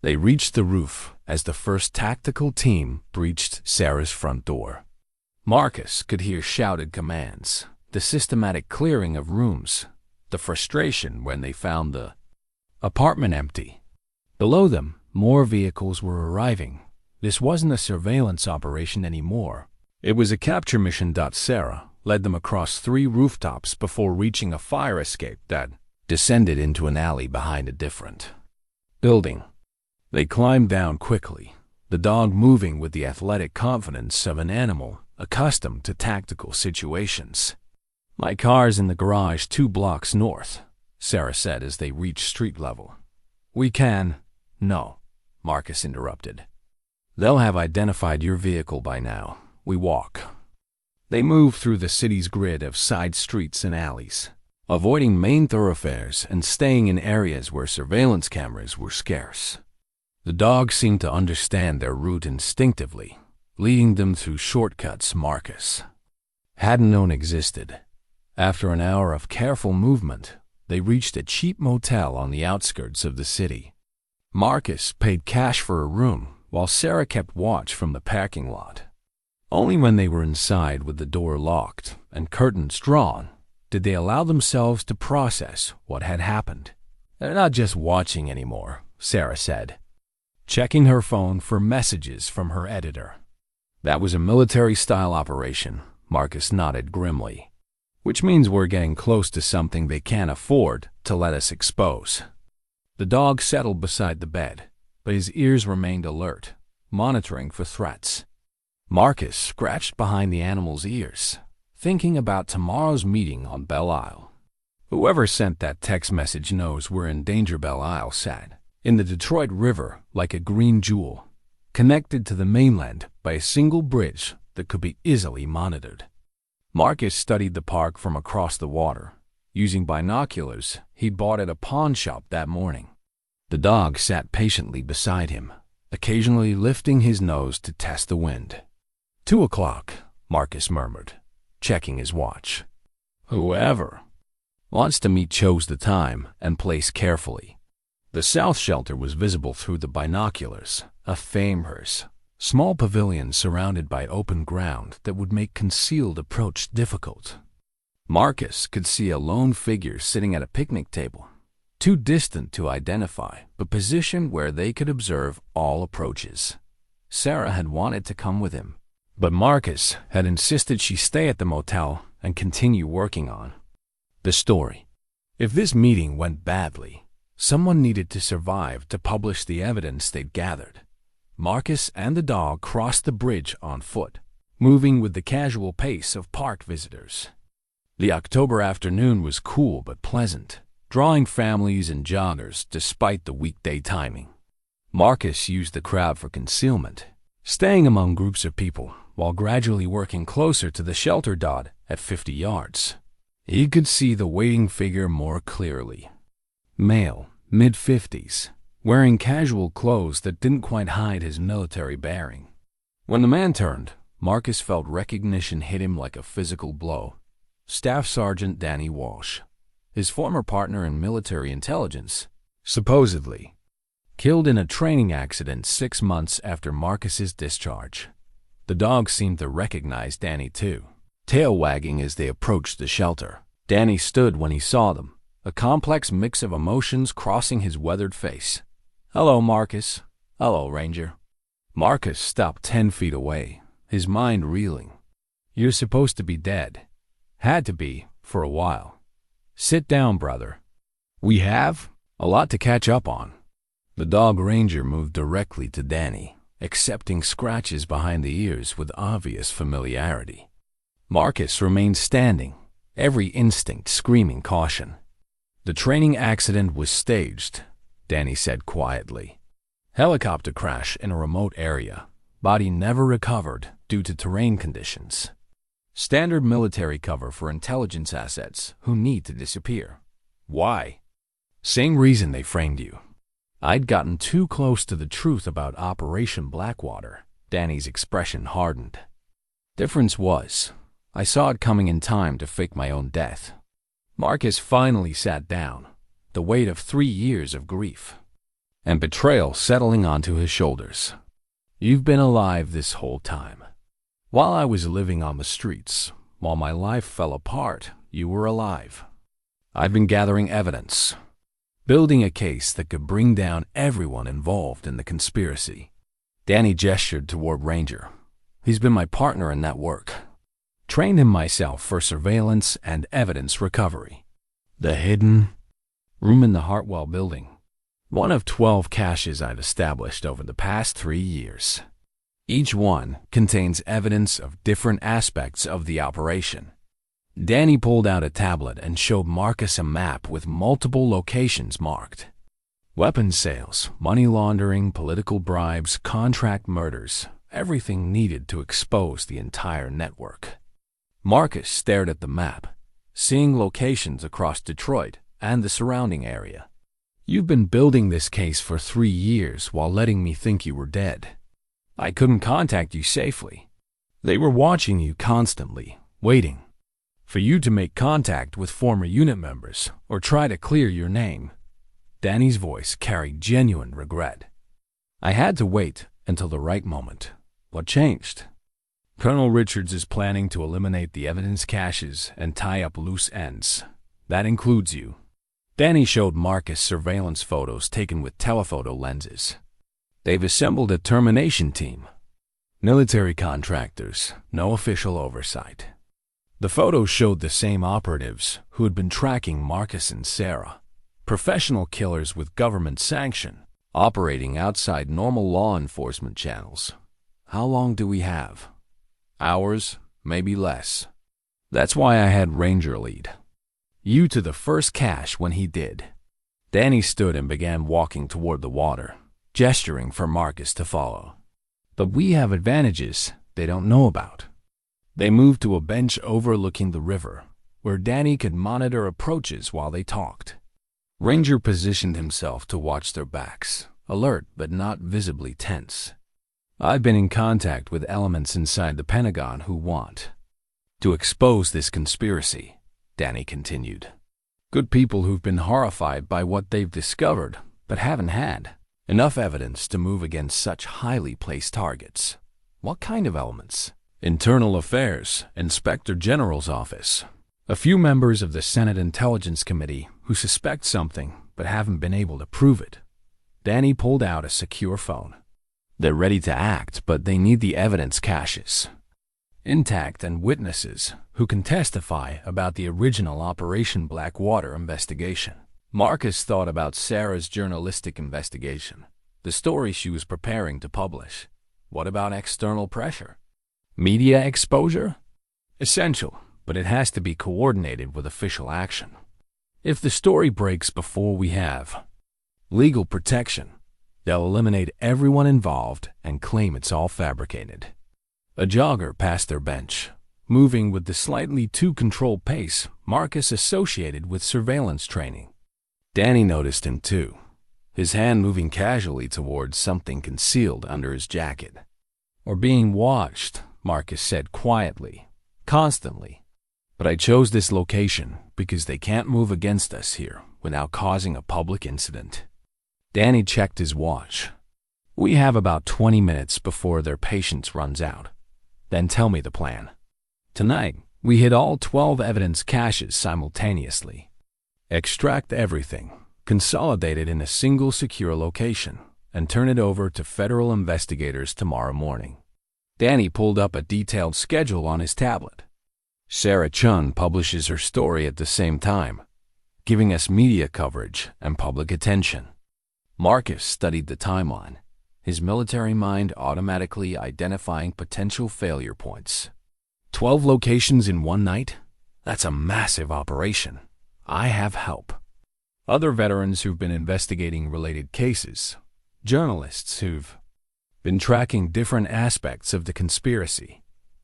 They reached the roof as the first tactical team breached Sarah's front door. Marcus could hear shouted commands, the systematic clearing of rooms, the frustration when they found the apartment empty. Below them, more vehicles were arriving. This wasn't a surveillance operation anymore. It was a capture mission. Sarah led them across 3 rooftops before reaching a fire escape that descended into an alley behind a different building. They climbed down quickly, the dog moving with the athletic confidence of an animal accustomed to tactical situations. My car's in the garage 2 blocks north, Sarah said as they reached street level. We can. No, Marcus interrupted. They'll have identified your vehicle by now. We walk. They moved through the city's grid of side streets and alleys, avoiding main thoroughfares and staying in areas where surveillance cameras were scarce. The dog seemed to understand their route instinctively, leading them through shortcuts Marcus hadn't known existed. After an hour of careful movement, they reached a cheap motel on the outskirts of the city. Marcus paid cash for a room, while Sarah kept watch from the parking lot. Only when they were inside with the door locked and curtains drawn did they allow themselves to process what had happened. They're not just watching anymore, Sarah said, checking her phone for messages from her editor. That was a military-style operation, Marcus nodded grimly, which means we're getting close to something they can't afford to let us expose. The dog settled beside the bed, but his ears remained alert, monitoring for threats. Marcus scratched behind the animal's ears, thinking about tomorrow's meeting on Belle Isle. Whoever sent that text message knows we're in danger. Belle Isle sat in the Detroit River like a green jewel, connected to the mainland by a single bridge that could be easily monitored. Marcus studied the park from across the water, using binoculars he'd bought at a pawn shop that morning. The dog sat patiently beside him, occasionally lifting his nose to test the wind. 2 o'clock, Marcus murmured, checking his watch. Whoever wants to meet chose the time and place carefully. The south shelter was visible through the binoculars, a famous, small pavilion surrounded by open ground that would make concealed approach difficult. Marcus could see a lone figure sitting at a picnic table, too distant to identify, but positioned where they could observe all approaches. Sarah had wanted to come with him, but Marcus had insisted she stay at the motel and continue working on the story. If this meeting went badly, someone needed to survive to publish the evidence they'd gathered. Marcus and the dog crossed the bridge on foot, moving with the casual pace of park visitors. The October afternoon was cool but pleasant, drawing families and joggers despite the weekday timing. Marcus used the crowd for concealment, staying among groups of people while gradually working closer to the shelter dot at 50 yards. He could see the waiting figure more clearly. Male, mid-50s, wearing casual clothes that didn't quite hide his military bearing. When the man turned, Marcus felt recognition hit him like a physical blow. Staff Sergeant Danny Walsh, his former partner in military intelligence, supposedly killed in a training accident 6 months after Marcus's discharge. The dog seemed to recognize Danny too, tail wagging as they approached the shelter. Danny stood when he saw them, a complex mix of emotions crossing his weathered face. "Hello, Marcus." "Hello, Ranger." Marcus stopped 10 feet away, his mind reeling. "You're supposed to be dead. Had to be, for a while. Sit down, brother." "We have?" A lot to catch up on. The dog ranger moved directly to Danny, accepting scratches behind the ears with obvious familiarity. Marcus remained standing, every instinct screaming caution. The training accident was staged, Danny said quietly. Helicopter crash in a remote area. Body never recovered due to terrain conditions. Standard military cover for intelligence assets who need to disappear. Why? Same reason they framed you. I'd gotten too close to the truth about Operation Blackwater. Danny's expression hardened. Difference was, I saw it coming in time to fake my own death. Marcus finally sat down, the weight of 3 years of grief and betrayal settling onto his shoulders. You've been alive this whole time. While I was living on the streets, while my life fell apart, you were alive. I've been gathering evidence, building a case that could bring down everyone involved in the conspiracy. Danny gestured toward Ranger. He's been my partner in that work. Trained him myself for surveillance and evidence recovery. The hidden room in the Hartwell building. One of 12 caches I've established over the past 3 years. Each one contains evidence of different aspects of the operation. Danny pulled out a tablet and showed Marcus a map with multiple locations marked. Weapons sales, money laundering, political bribes, contract murders, everything needed to expose the entire network. Marcus stared at the map, seeing locations across Detroit and the surrounding area. You've been building this case for 3 years while letting me think you were dead. I couldn't contact you safely. They were watching you constantly, waiting for you to make contact with former unit members or try to clear your name. Danny's voice carried genuine regret. I had to wait until the right moment. What changed? Colonel Richards is planning to eliminate the evidence caches and tie up loose ends. That includes you. Danny showed Marcus surveillance photos taken with telephoto lenses. They've assembled a termination team. Military contractors, no official oversight. The photos showed the same operatives who had been tracking Marcus and Sarah. Professional killers with government sanction, operating outside normal law enforcement channels. How long do we have? Hours, maybe less. That's why I had Ranger lead. You to the first cache when he did. Danny stood and began walking toward the water, gesturing for Marcus to follow. But we have advantages they don't know about. They moved to a bench overlooking the river, where Danny could monitor approaches while they talked. Ranger positioned himself to watch their backs, alert but not visibly tense. I've been in contact with elements inside the Pentagon who want to expose this conspiracy, Danny continued. Good people who've been horrified by what they've discovered, but haven't had enough evidence to move against such highly placed targets. What kind of elements? Internal Affairs, Inspector General's office. A few members of the Senate Intelligence Committee who suspect something but haven't been able to prove it. Danny pulled out a secure phone. They're ready to act, but they need the evidence caches intact and witnesses who can testify about the original Operation Blackwater investigation. Marcus thought about Sarah's journalistic investigation, the story she was preparing to publish. What about external pressure? Media exposure? Essential, but it has to be coordinated with official action. If the story breaks before we have legal protection, they'll eliminate everyone involved and claim it's all fabricated. A jogger passed their bench, moving with the slightly too controlled pace Marcus associated with surveillance training. Danny noticed him too, his hand moving casually towards something concealed under his jacket. Or being watched, Marcus said quietly, constantly. But I chose this location because they can't move against us here without causing a public incident. Danny checked his watch. We have about 20 minutes before their patience runs out. Then tell me the plan. Tonight, we hit all 12 evidence caches simultaneously. Extract everything, consolidate it in a single secure location, and turn it over to federal investigators tomorrow morning. Danny pulled up a detailed schedule on his tablet. Sarah Chun publishes her story at the same time. giving us media coverage and public attention. Marcus studied the timeline, his military mind automatically identifying potential failure points. 12 locations in one night? That's a massive operation. I have help. Other veterans who've been investigating related cases, journalists who've been tracking different aspects of the conspiracy,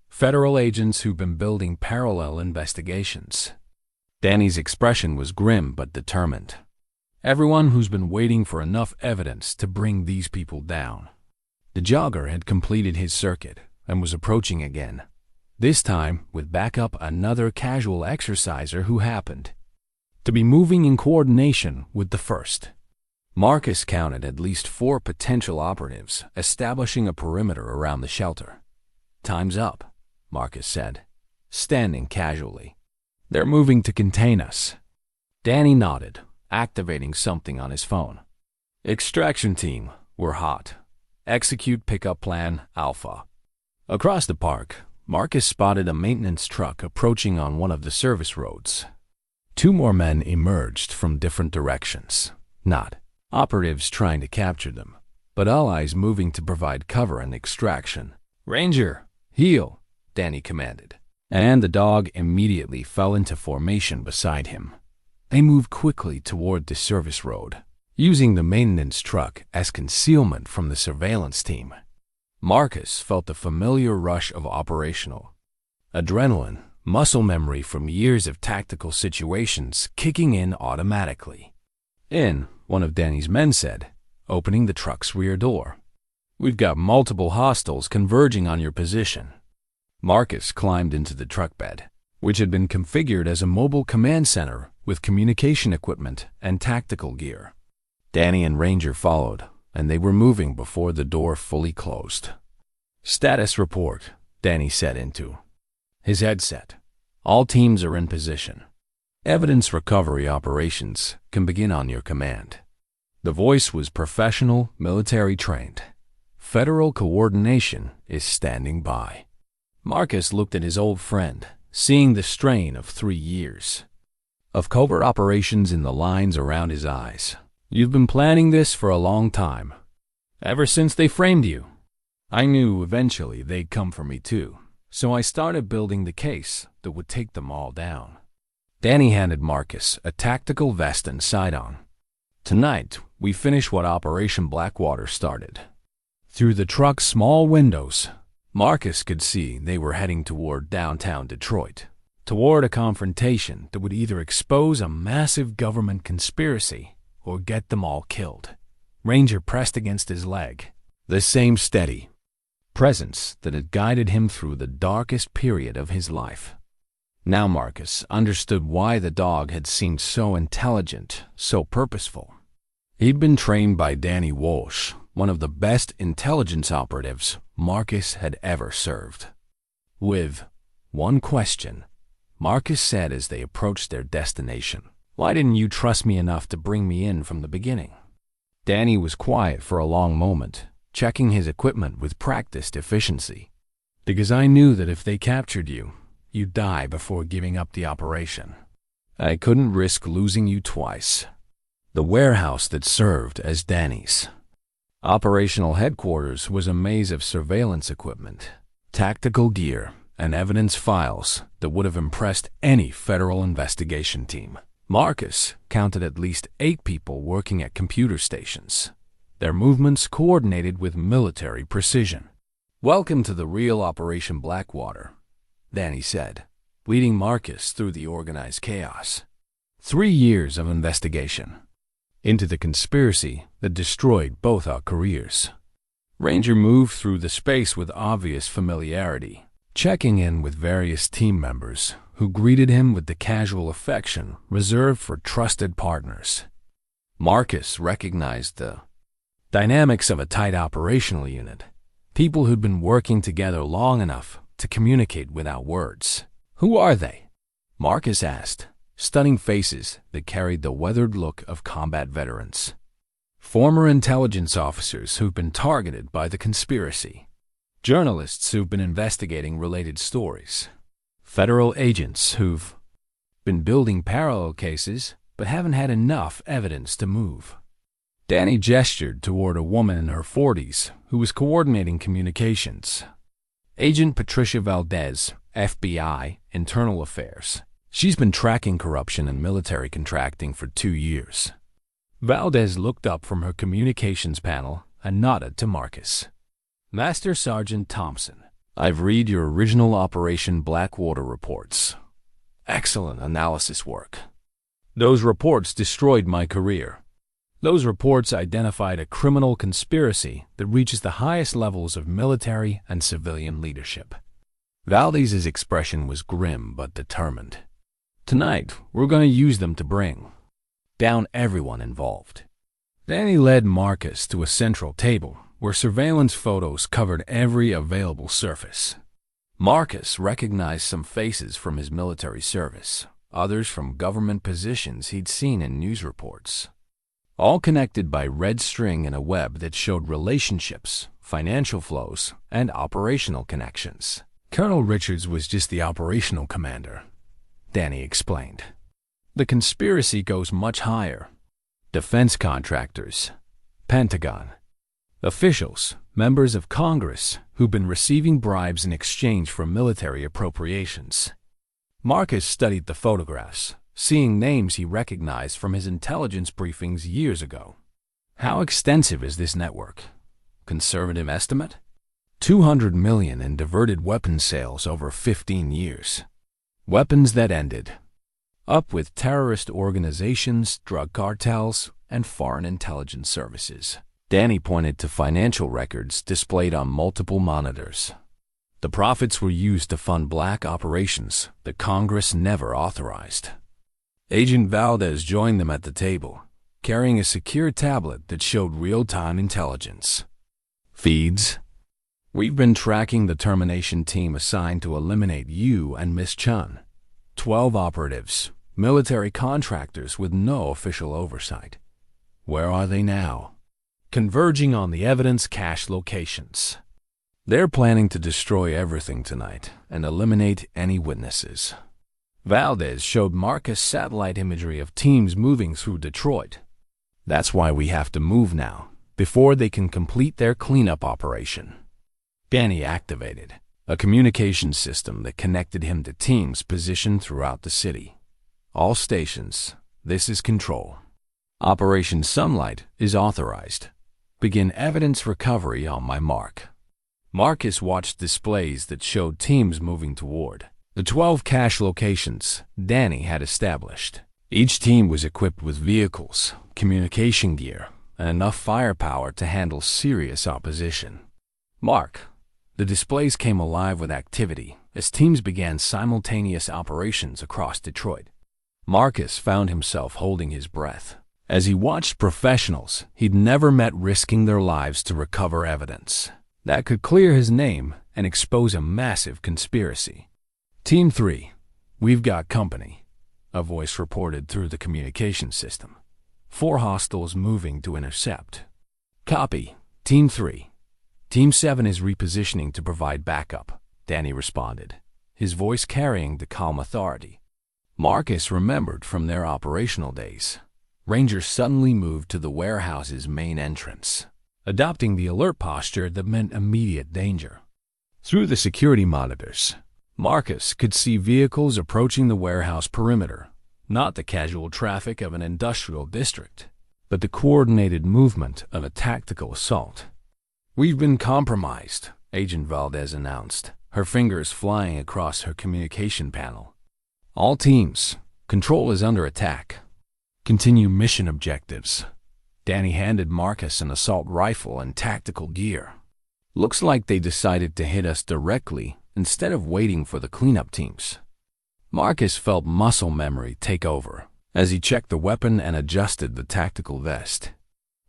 federal agents who've been building parallel investigations. Danny's expression was grim but determined. Everyone who's been waiting for enough evidence to bring these people down. The jogger had completed his circuit and was approaching again, this time with backup another casual exerciser who happened to be moving in coordination with the first. Marcus counted at least 4 potential operatives establishing a perimeter around the shelter. "Time's up," Marcus said, standing casually. "They're moving to contain us." Danny nodded, activating something on his phone. "Extraction team, we're hot. Execute pickup plan Alpha." Across the park, Marcus spotted a maintenance truck approaching on one of the service roads. 2 more men emerged from different directions, not operatives trying to capture them, but allies moving to provide cover and extraction. "Ranger, heel," Danny commanded, and the dog immediately fell into formation beside him. They moved quickly toward the service road, using the maintenance truck as concealment from the surveillance team. Marcus felt the familiar rush of operational adrenaline, muscle memory from years of tactical situations kicking in automatically. "In," one of Danny's men said, opening the truck's rear door. "We've got multiple hostiles converging on your position." Marcus climbed into the truck bed, which had been configured as a mobile command center with communication equipment and tactical gear. Danny and Ranger followed, and they were moving before the door fully closed. "Status report," Danny said into his headset. "All teams are in position. Evidence recovery operations can begin on your command." The voice was professional, military trained. "Federal coordination is standing by." Marcus looked at his old friend, seeing the strain of 3 years of covert operations in the lines around his eyes. "You've been planning this for a long time. Ever since they framed you. I knew eventually they'd come for me too, so I started building the case that would take them all down." Danny handed Marcus a tactical vest and side-on. "Tonight, we finish what Operation Blackwater started." Through the truck's small windows, Marcus could see they were heading toward downtown Detroit, toward a confrontation that would either expose a massive government conspiracy or get them all killed. Ranger pressed against his leg, the same steady presence that had guided him through the darkest period of his life. Now Marcus understood why the dog had seemed so intelligent, so purposeful. He'd been trained by Danny Walsh, one of the best intelligence operatives Marcus had ever served. With one question, Marcus said as they approached their destination, "Why didn't you trust me enough to bring me in from the beginning?" Danny was quiet for a long moment, checking his equipment with practiced efficiency. "Because I knew that if they captured you, you'd die before giving up the operation. I couldn't risk losing you twice." The warehouse that served as Danny's operational headquarters was a maze of surveillance equipment, tactical gear, and evidence files that would have impressed any federal investigation team. Marcus counted at least 8 people working at computer stations, their movements coordinated with military precision. "Welcome to the real Operation Blackwater," Danny said, leading Marcus through the organized chaos. 3 years of investigation into the conspiracy that destroyed both our careers. Ranger moved through the space with obvious familiarity, checking in with various team members who greeted him with the casual affection reserved for trusted partners. Marcus recognized the dynamics of a tight operational unit, people who'd been working together long enough to communicate without words. "Who are they?" Marcus asked, studying faces that carried the weathered look of combat veterans. "Former intelligence officers who've been targeted by the conspiracy. Journalists who've been investigating related stories. Federal agents who've been building parallel cases but haven't had enough evidence to move. Danny gestured toward a woman in her 40s who was coordinating communications. Agent Patricia Valdez, FBI, Internal Affairs. She's been tracking corruption and military contracting for 2 years. Valdez looked up from her communications panel and nodded to Marcus. Master Sergeant Thompson, I've read your original Operation Blackwater reports. Excellent analysis work. Those reports destroyed my career. Those reports identified a criminal conspiracy that reaches the highest levels of military and civilian leadership. Valdez's expression was grim but determined. Tonight, we're going to use them to bring down everyone involved. Danny led Marcus to a central table where surveillance photos covered every available surface. Marcus recognized some faces from his military service, others from government positions he'd seen in news reports, all connected by red string in a web that showed relationships, financial flows, and operational connections. Colonel Richards was just the operational commander, Danny explained. The conspiracy goes much higher. Defense contractors, Pentagon, officials, members of Congress who've been receiving bribes in exchange for military appropriations. Marcus studied the photographs, seeing names he recognized from his intelligence briefings years ago. How extensive is this network? Conservative estimate? 200 million in diverted weapons sales over 15 years. Weapons that ended up with terrorist organizations, drug cartels, and foreign intelligence services. Danny pointed to financial records displayed on multiple monitors. The profits were used to fund black operations that Congress never authorized. Agent Valdez joined them at the table, carrying a secure tablet that showed real-time intelligence feeds. We've been tracking the termination team assigned to eliminate you and Miss Chun. 12 operatives, military contractors with no official oversight. Where are they now? Converging on the evidence cache locations. They're planning to destroy everything tonight and eliminate any witnesses. Valdez showed Marcus satellite imagery of teams moving through Detroit. That's why we have to move now, before they can complete their cleanup operation. Danny activated a communication system that connected him to teams positioned throughout the city. All stations, this is Control. Operation Sunlight is authorized. Begin evidence recovery on my mark. Marcus watched displays that showed teams moving toward the 12 cache locations Danny had established. Each team was equipped with vehicles, communication gear, and enough firepower to handle serious opposition. Mark. The displays came alive with activity as teams began simultaneous operations across Detroit. Marcus found himself holding his breath as he watched professionals he'd never met risking their lives to recover evidence that could clear his name and expose a massive conspiracy. Team 3, we've got company, a voice reported through the communication system. 4 hostiles moving to intercept. Copy, Team 3. Team 7 is repositioning to provide backup, Danny responded, his voice carrying the calm authority. Marcus remembered from their operational days. Rangers suddenly moved to the warehouse's main entrance, adopting the alert posture that meant immediate danger. Through the security monitors, Marcus could see vehicles approaching the warehouse perimeter, not the casual traffic of an industrial district, but the coordinated movement of a tactical assault. We've been compromised, Agent Valdez announced, her fingers flying across her communication panel. All teams, Control is under attack. Continue mission objectives. Danny handed Marcus an assault rifle and tactical gear. Looks like they decided to hit us directly instead of waiting for the cleanup teams. Marcus felt muscle memory take over as he checked the weapon and adjusted the tactical vest.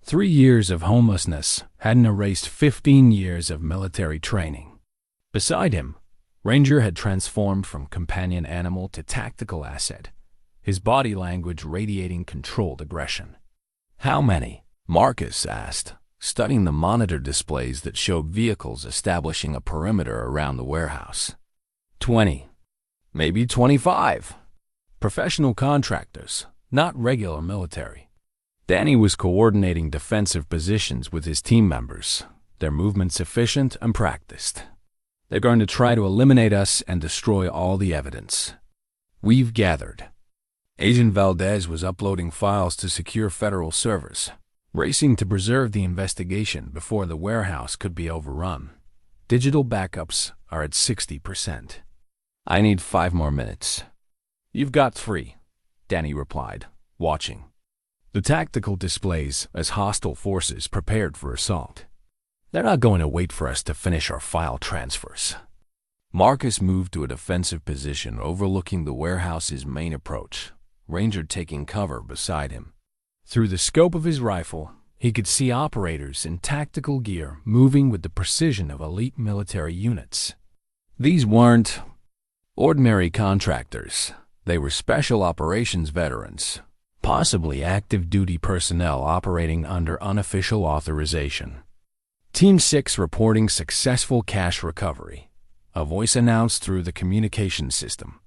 3 years of homelessness hadn't erased 15 years of military training. Beside him, Ranger had transformed from companion animal to tactical asset, his body language radiating controlled aggression. How many? Marcus asked, studying the monitor displays that showed vehicles establishing a perimeter around the warehouse. 20. Maybe 25. Professional contractors, not regular military. Danny was coordinating defensive positions with his team members, their movements efficient and practiced. They're going to try to eliminate us and destroy all the evidence we've gathered. Agent Valdez was uploading files to secure federal servers, racing to preserve the investigation before the warehouse could be overrun. Digital backups are at 60%. I need 5 more minutes. You've got 3, Danny replied, watching the tactical displays as hostile forces prepared for assault. They're not going to wait for us to finish our file transfers. Marcus moved to a defensive position overlooking the warehouse's main approach, Ranger taking cover beside him. Through the scope of his rifle, he could see operators in tactical gear moving with the precision of elite military units. These weren't ordinary contractors. They were special operations veterans, possibly active duty personnel operating under unofficial authorization. Team 6 reporting successful cash recovery. A voice announced through the communication system.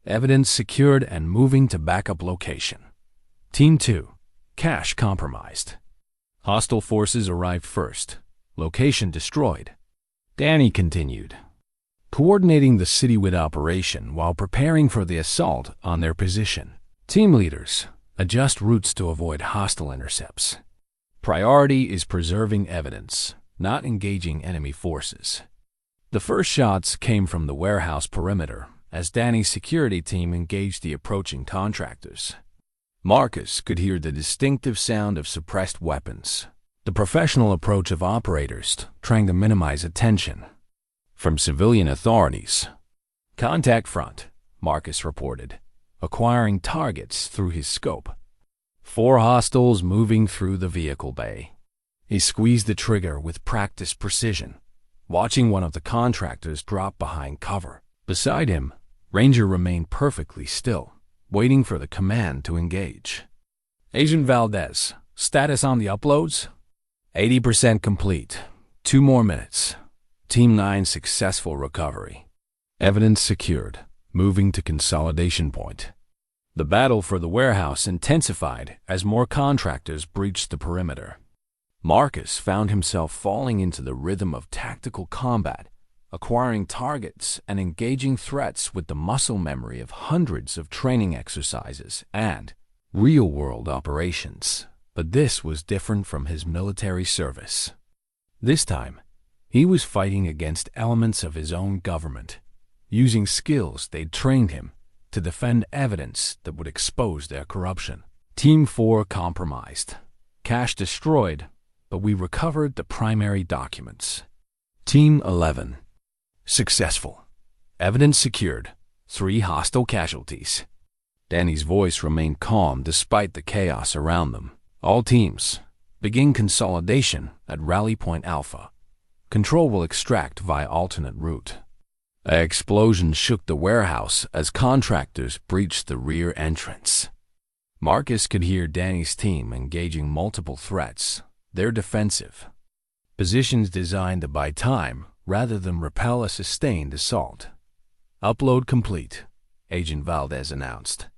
Evidence secured and moving to backup location. Team 2, cache compromised. Hostile forces arrived first. Location destroyed. Danny continued, coordinating the citywide operation while preparing for the assault on their position. Team leaders, adjust routes to avoid hostile intercepts. Priority is preserving evidence, not engaging enemy forces. The first shots came from the warehouse perimeter as Danny's security team engaged the approaching contractors. Marcus could hear the distinctive sound of suppressed weapons, the professional approach of operators trying to minimize attention from civilian authorities. Contact front, Marcus reported, acquiring targets through his scope. 4 hostiles moving through the vehicle bay. He squeezed the trigger with practiced precision, watching one of the contractors drop behind cover. Beside him, Ranger remained perfectly still, waiting for the command to engage. Agent Valdez, status on the uploads? 80% complete. 2 more minutes. Team 9 successful recovery. Evidence secured. Moving to consolidation point. The battle for the warehouse intensified as more contractors breached the perimeter. Marcus found himself falling into the rhythm of tactical combat, acquiring targets and engaging threats with the muscle memory of hundreds of training exercises and real-world operations. But this was different from his military service. This time, he was fighting against elements of his own government, using skills they'd trained him to defend evidence that would expose their corruption. Team 4 compromised. Cache destroyed, but we recovered the primary documents. Team 11. Successful. Evidence secured. 3 hostile casualties. Danny's voice remained calm despite the chaos around them. All teams, begin consolidation at Rally Point Alpha. Control will extract via alternate route. An explosion shook the warehouse as contractors breached the rear entrance. Marcus could hear Danny's team engaging multiple threats. They're defensive. Positions designed to buy time rather than repel a sustained assault. Upload complete, Agent Valdez announced.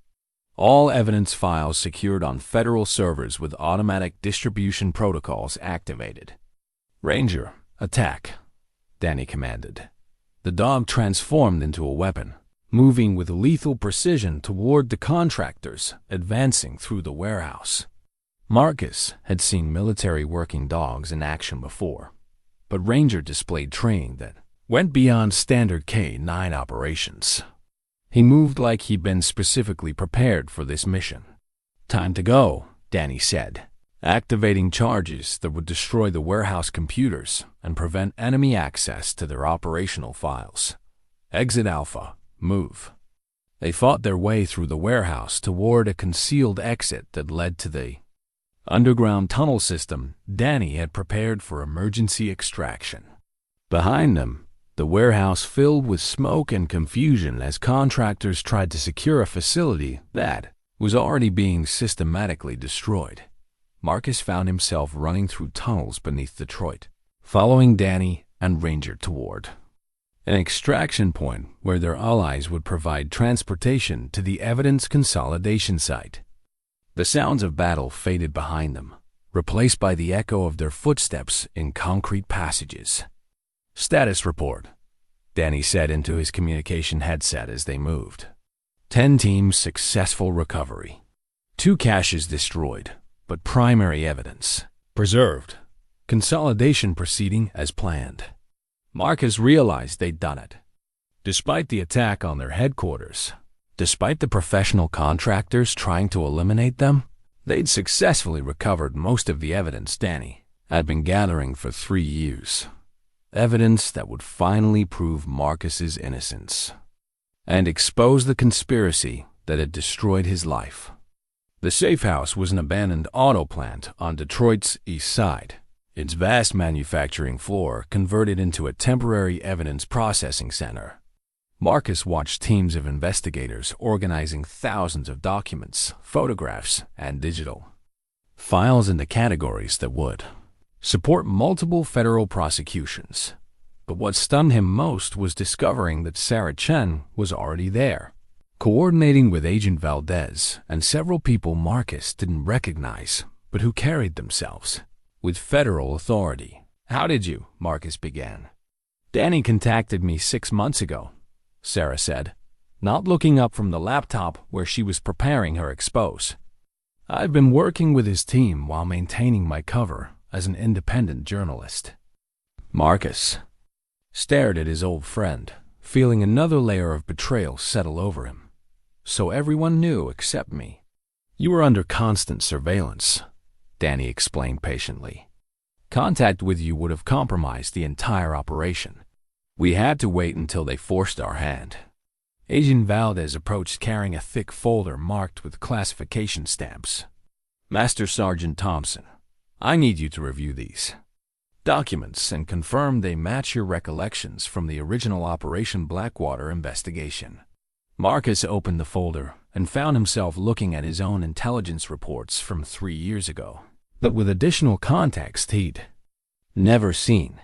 All evidence files secured on federal servers with automatic distribution protocols activated. Ranger, attack, Danny commanded. The dog transformed into a weapon, moving with lethal precision toward the contractors advancing through the warehouse. Marcus had seen military working dogs in action before, but Ranger displayed training that went beyond standard K-9 operations. He moved like he'd been specifically prepared for this mission. Time to go, Danny said, activating charges that would destroy the warehouse computers and prevent enemy access to their operational files. Exit Alpha, move. They fought their way through the warehouse toward a concealed exit that led to the underground tunnel system Danny had prepared for emergency extraction. Behind them, the warehouse filled with smoke and confusion as contractors tried to secure a facility that was already being systematically destroyed. Marcus found himself running through tunnels beneath Detroit, following Danny and Ranger toward an extraction point where their allies would provide transportation to the evidence consolidation site. The sounds of battle faded behind them, replaced by the echo of their footsteps in concrete passages. "Status report," Danny said into his communication headset as they moved. 10 teams successful recovery. 2 caches destroyed, but primary evidence preserved. Consolidation proceeding as planned. Marcus realized they'd done it. Despite the attack on their headquarters, despite the professional contractors trying to eliminate them, they'd successfully recovered most of the evidence Danny had been gathering for 3 years. Evidence that would finally prove Marcus's innocence and expose the conspiracy that had destroyed his life. The safe house was an abandoned auto plant on Detroit's east side, its vast manufacturing floor converted into a temporary evidence processing center. Marcus watched teams of investigators organizing thousands of documents, photographs, and digital files into categories that would support multiple federal prosecutions. But what stunned him most was discovering that Sarah Chen was already there, coordinating with Agent Valdez and several people Marcus didn't recognize, but who carried themselves with federal authority. "How did you?" Marcus began. "Danny contacted me 6 months ago," Sarah said, not looking up from the laptop where she was preparing her expose. "I've been working with his team while maintaining my cover as an independent journalist." Marcus stared at his old friend, feeling another layer of betrayal settle over him. "So everyone knew except me." "You were under constant surveillance," Danny explained patiently. "Contact with you would have compromised the entire operation. We had to wait until they forced our hand." Agent Valdez approached carrying a thick folder marked with classification stamps. "Master Sergeant Thompson, I need you to review these documents and confirm they match your recollections from the original Operation Blackwater investigation." Marcus opened the folder and found himself looking at his own intelligence reports from 3 years ago, but with additional context he'd never seen.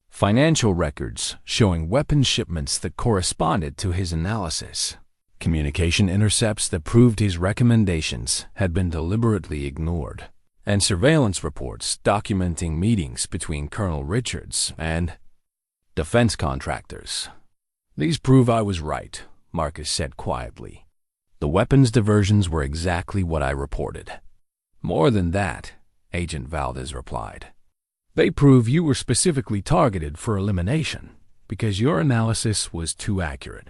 Financial records showing weapons shipments that corresponded to his analysis. Communication intercepts that proved his recommendations had been deliberately ignored. And surveillance reports documenting meetings between Colonel Richards and defense contractors. "These prove I was right," Marcus said quietly. "The weapons diversions were exactly what I reported." "More than that," Agent Valdez replied. "They prove you were specifically targeted for elimination because your analysis was too accurate."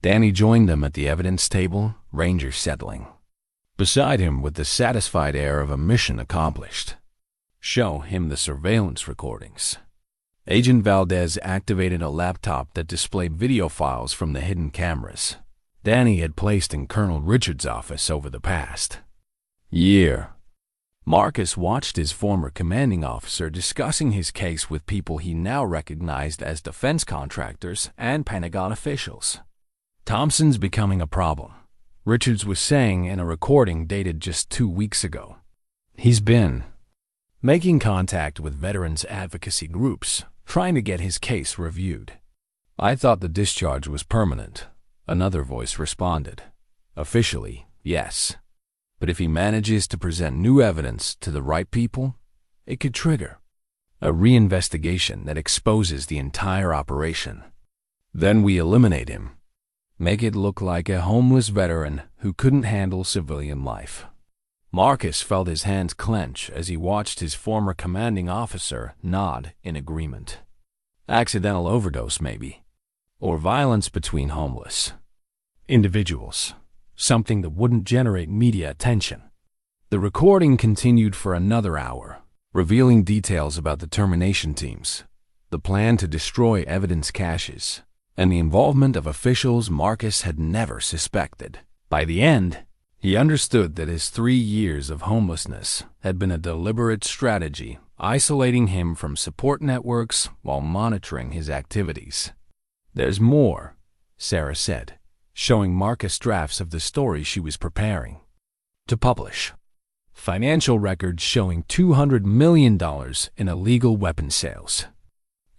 Danny joined them at the evidence table, Ranger settling beside him with the satisfied air of a mission accomplished. "Show him the surveillance recordings." Agent Valdez activated a laptop that displayed video files from the hidden cameras Danny had placed in Colonel Richards' office over the past year. Marcus watched his former commanding officer discussing his case with people he now recognized as defense contractors and Pentagon officials. "Thompson's becoming a problem," Richards was saying in a recording dated just 2 weeks ago. "He's been making contact with veterans advocacy groups, trying to get his case reviewed." "I thought the discharge was permanent," another voice responded. "Officially, yes. But if he manages to present new evidence to the right people, it could trigger a reinvestigation that exposes the entire operation. Then we eliminate him. Make it look like a homeless veteran who couldn't handle civilian life." Marcus felt his hands clench as he watched his former commanding officer nod in agreement. Accidental overdose, maybe. Or violence between homeless individuals. Something that wouldn't generate media attention. The recording continued for another hour, revealing details about the termination teams, the plan to destroy evidence caches, and the involvement of officials Marcus had never suspected. By the end, he understood that his 3 years of homelessness had been a deliberate strategy, isolating him from support networks while monitoring his activities. "There's more," Sarah said, showing Marcus drafts of the story she was preparing to publish. Financial records showing $200 million in illegal weapon sales.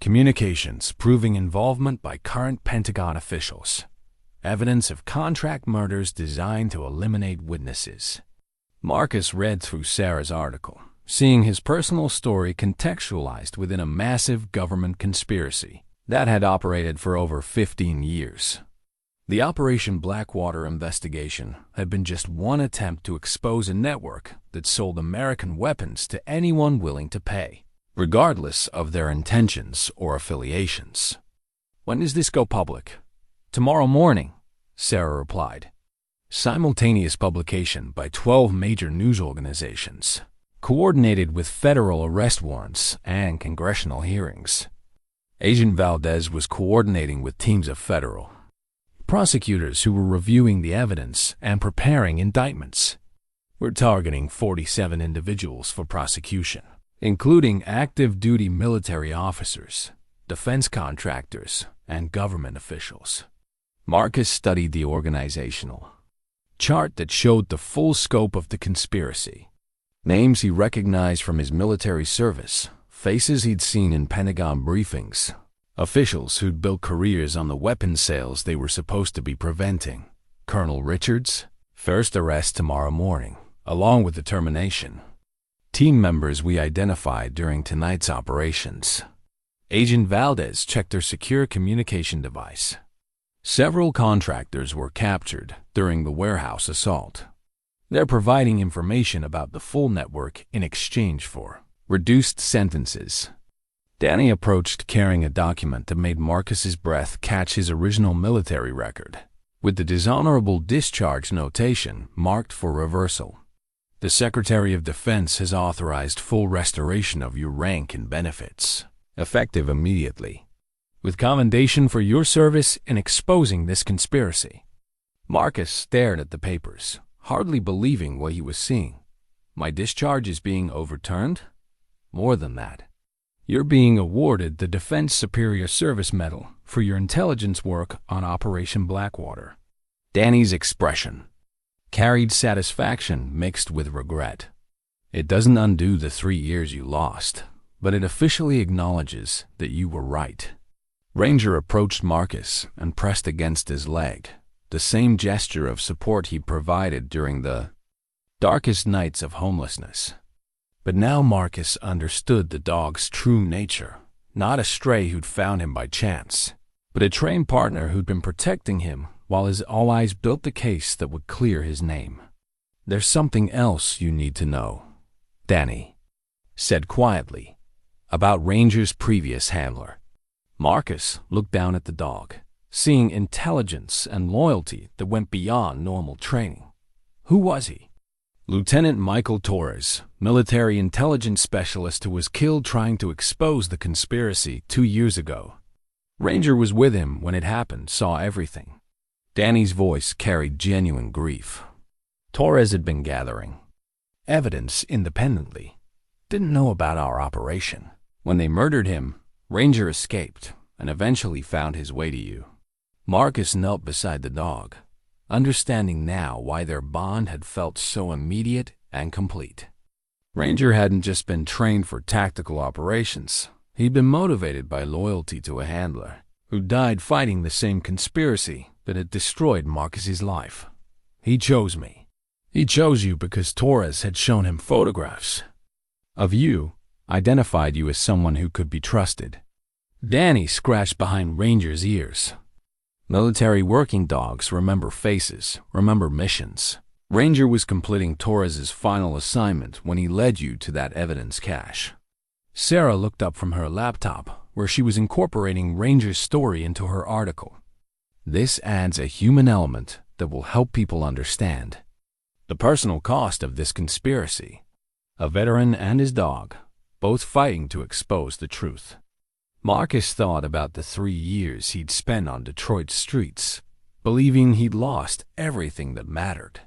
Communications proving involvement by current Pentagon officials. Evidence of contract murders designed to eliminate witnesses. Marcus read through Sarah's article, seeing his personal story contextualized within a massive government conspiracy that had operated for over 15 years. The Operation Blackwater investigation had been just one attempt to expose a network that sold American weapons to anyone willing to pay, regardless of their intentions or affiliations. "When does this go public?" "Tomorrow morning," Sarah replied. Simultaneous publication by 12 major news organizations, coordinated with federal arrest warrants and congressional hearings. Agent Valdez was coordinating with teams of federal prosecutors who were reviewing the evidence and preparing indictments. "We're targeting 47 individuals for prosecution, including active duty military officers, defense contractors, and government officials." Marcus studied the organizational chart that showed the full scope of the conspiracy. Names he recognized from his military service, faces he'd seen in Pentagon briefings, officials who'd built careers on the weapons sales they were supposed to be preventing. Colonel Richards, first arrest tomorrow morning, along with the termination. Team members we identified during tonight's operations. Agent Valdez checked their secure communication device. Several contractors were captured during the warehouse assault. They're providing information about the full network in exchange for reduced sentences. Danny approached carrying a document that made Marcus's breath catch his original military record, with the dishonorable discharge notation marked for reversal. "The Secretary of Defense has authorized full restoration of your rank and benefits, effective immediately, with commendation for your service in exposing this conspiracy." Marcus stared at the papers, hardly believing what he was seeing. "My discharge is being overturned?" "More than that. You're being awarded the Defense Superior Service Medal for your intelligence work on Operation Blackwater." Danny's expression carried satisfaction mixed with regret. "It doesn't undo the 3 years you lost, but it officially acknowledges that you were right." Ranger approached Marcus and pressed against his leg, the same gesture of support he provided during the darkest nights of homelessness. But now Marcus understood the dog's true nature, not a stray who'd found him by chance, but a trained partner who'd been protecting him while his allies built the case that would clear his name. "There's something else you need to know," Danny said quietly, "about Ranger's previous handler." Marcus looked down at the dog, seeing intelligence and loyalty that went beyond normal training. "Who was he?" "Lieutenant Michael Torres, military intelligence specialist who was killed trying to expose the conspiracy 2 years ago. Ranger was with him when it happened, saw everything." Danny's voice carried genuine grief. "Torres had been gathering evidence independently. Didn't know about our operation. When they murdered him, Ranger escaped and eventually found his way to you." Marcus knelt beside the dog, understanding now why their bond had felt so immediate and complete. Ranger hadn't just been trained for tactical operations. He'd been motivated by loyalty to a handler who died fighting the same conspiracy that had destroyed Marcus's life. "He chose me. He chose you because Torres had shown him photographs of you, identified you as someone who could be trusted." Danny scratched behind Ranger's ears. Military working dogs remember faces, remember missions. Ranger was completing Torres's final assignment when he led you to that evidence cache. Sarah looked up from her laptop, where she was incorporating Ranger's story into her article. "This adds a human element that will help people understand the personal cost of this conspiracy. A veteran and his dog, both fighting to expose the truth." Marcus thought about the 3 years he'd spent on Detroit's streets, believing he'd lost everything that mattered.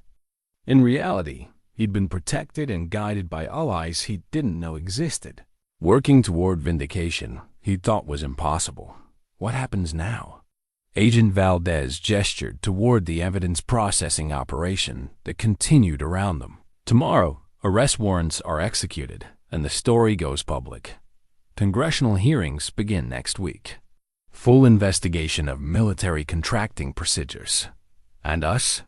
In reality, he'd been protected and guided by allies he didn't know existed. Working toward vindication he thought was impossible. What happens now? Agent Valdez gestured toward the evidence processing operation that continued around them. "Tomorrow, arrest warrants are executed, and the story goes public. Congressional hearings begin next week. Full investigation of military contracting procedures. And us?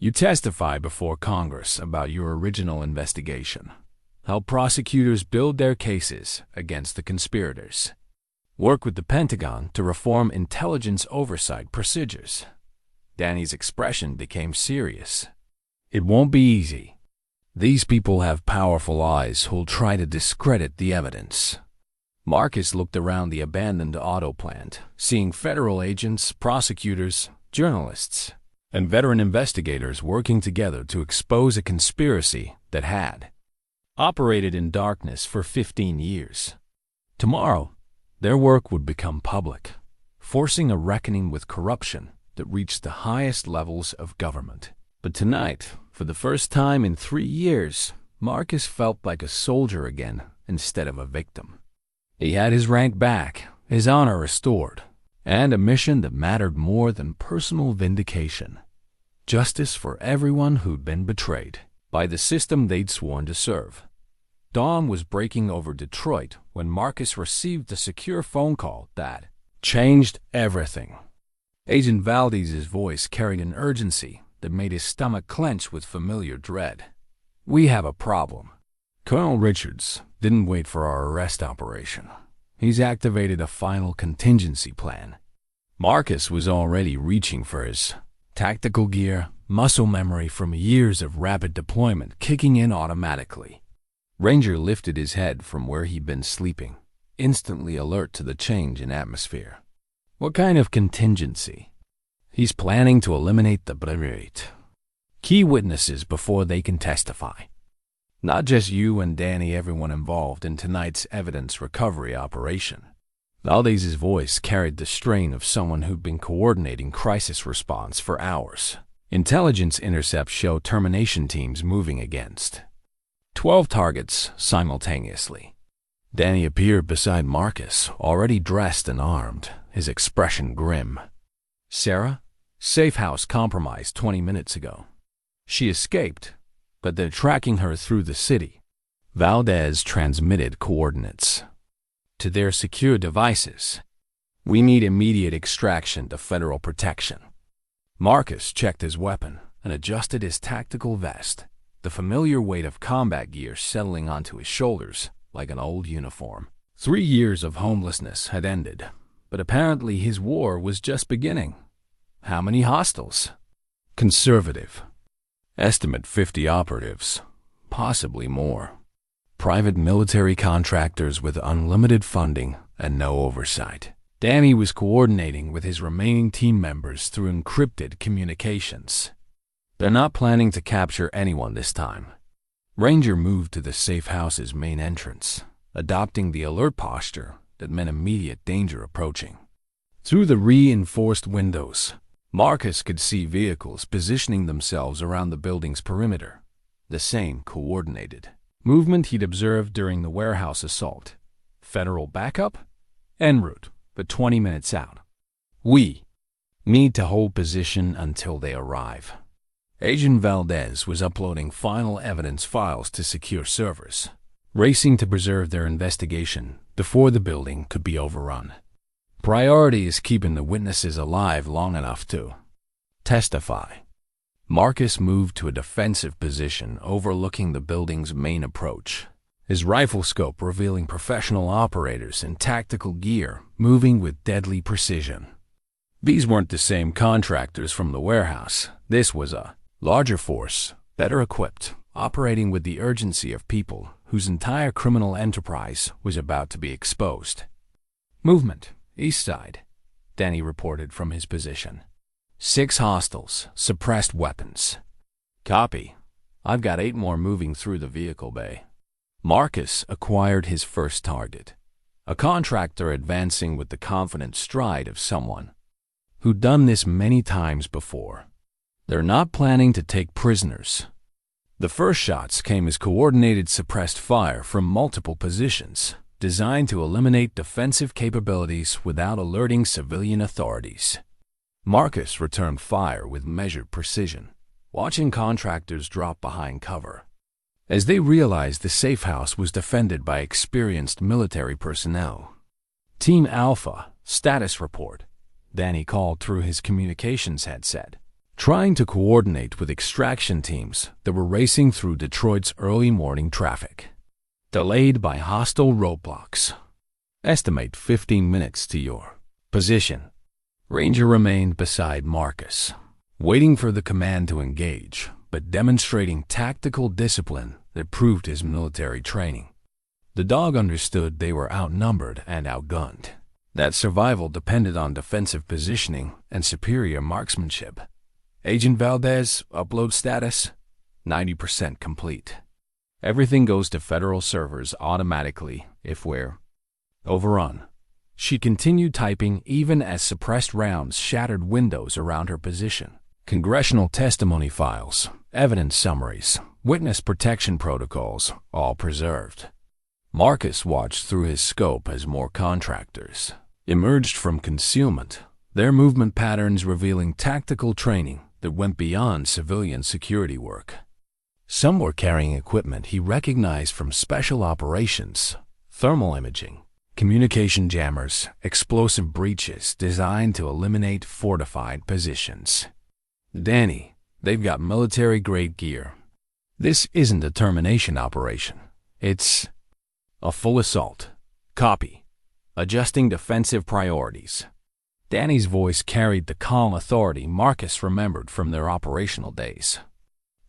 You testify before Congress about your original investigation, how prosecutors build their cases against the conspirators. Work with the Pentagon to reform intelligence oversight procedures. Danny's expression became serious. It won't be easy. These people have powerful eyes who'll try to discredit the evidence. Marcus looked around the abandoned auto plant, seeing federal agents, prosecutors, journalists, and veteran investigators working together to expose a conspiracy that had operated in darkness for 15 years. Tomorrow, their work would become public, forcing a reckoning with corruption that reached the highest levels of government. But tonight, for the first time in 3 years, Marcus felt like a soldier again instead of a victim. He had his rank back, his honor restored, and a mission that mattered more than personal vindication. Justice for everyone who'd been betrayed by the system they'd sworn to serve. Dawn was breaking over Detroit when Marcus received a secure phone call that changed everything. Agent Valdez's voice carried an urgency that made his stomach clench with familiar dread. "We have a problem." Colonel Richards didn't wait for our arrest operation. He's activated a final contingency plan. Marcus was already reaching for his tactical gear, muscle memory from years of rapid deployment kicking in automatically. Ranger lifted his head from where he'd been sleeping, instantly alert to the change in atmosphere. "What kind of contingency?" "He's planning to eliminate the key witnesses before they can testify. Not just you and Danny, everyone involved in tonight's evidence recovery operation." Valdez's voice carried the strain of someone who'd been coordinating crisis response for hours. Intelligence intercepts show termination teams moving against 12 targets simultaneously. Danny appeared beside Marcus, already dressed and armed, his expression grim. "Sarah? Safe house compromised 20 minutes ago. She escaped, but they're tracking her through the city." Valdez transmitted coordinates to their secure devices. "We need immediate extraction to federal protection." Marcus checked his weapon and adjusted his tactical vest, the familiar weight of combat gear settling onto his shoulders like an old uniform. 3 years of homelessness had ended, but apparently his war was just beginning. How many hostiles? Conservative estimate 50 operatives, possibly more. Private military contractors with unlimited funding and no oversight. Danny was coordinating with his remaining team members through encrypted communications. "They're not planning to capture anyone this time." Ranger moved to the safe house's main entrance, adopting the alert posture that meant immediate danger approaching. Through the reinforced windows, Marcus could see vehicles positioning themselves around the building's perimeter, the same coordinated movement he'd observed during the warehouse assault. Federal backup? En route, but 20 minutes out. "We need to hold position until they arrive." Agent Valdez was uploading final evidence files to secure servers, racing to preserve their investigation before the building could be overrun. Priority is keeping the witnesses alive long enough to testify. Marcus moved to a defensive position overlooking the building's main approach, his rifle scope revealing professional operators in tactical gear moving with deadly precision. These weren't the same contractors from the warehouse. This was a larger force, better equipped, operating with the urgency of people whose entire criminal enterprise was about to be exposed. "Movement, east side," Danny reported from his position. 6 hostiles, suppressed weapons. "Copy. I've got 8 more moving through the vehicle bay." Marcus acquired his first target, a contractor advancing with the confident stride of someone who'd done this many times before. They're not planning to take prisoners. The first shots came as coordinated suppressed fire from multiple positions, designed to eliminate defensive capabilities without alerting civilian authorities. Marcus returned fire with measured precision, watching contractors drop behind cover. As they realized the safe house was defended by experienced military personnel. "Team Alpha, status report," Danny called through his communications headset. trying to coordinate with extraction teams that were racing through Detroit's early morning traffic, delayed by hostile roadblocks. Estimate 15 minutes to your position. Ranger remained beside Marcus, waiting for the command to engage, but demonstrating tactical discipline that proved his military training. The dog understood they were outnumbered and outgunned, that survival depended on defensive positioning and superior marksmanship. Agent Valdez, upload status, 90% complete. Everything goes to federal servers automatically if we're overrun. She continued typing even as suppressed rounds shattered windows around her position. Congressional testimony files, evidence summaries, witness protection protocols, all preserved. Marcus watched through his scope as more contractors emerged from concealment, their movement patterns revealing tactical training that went beyond civilian security work. Some were carrying equipment he recognized from special operations, thermal imaging, communication jammers, explosive breaches designed to eliminate fortified positions. Danny, they've got military-grade gear. This isn't a termination operation. It's a full assault. Copy. Adjusting defensive priorities. Danny's voice carried the calm authority Marcus remembered from their operational days.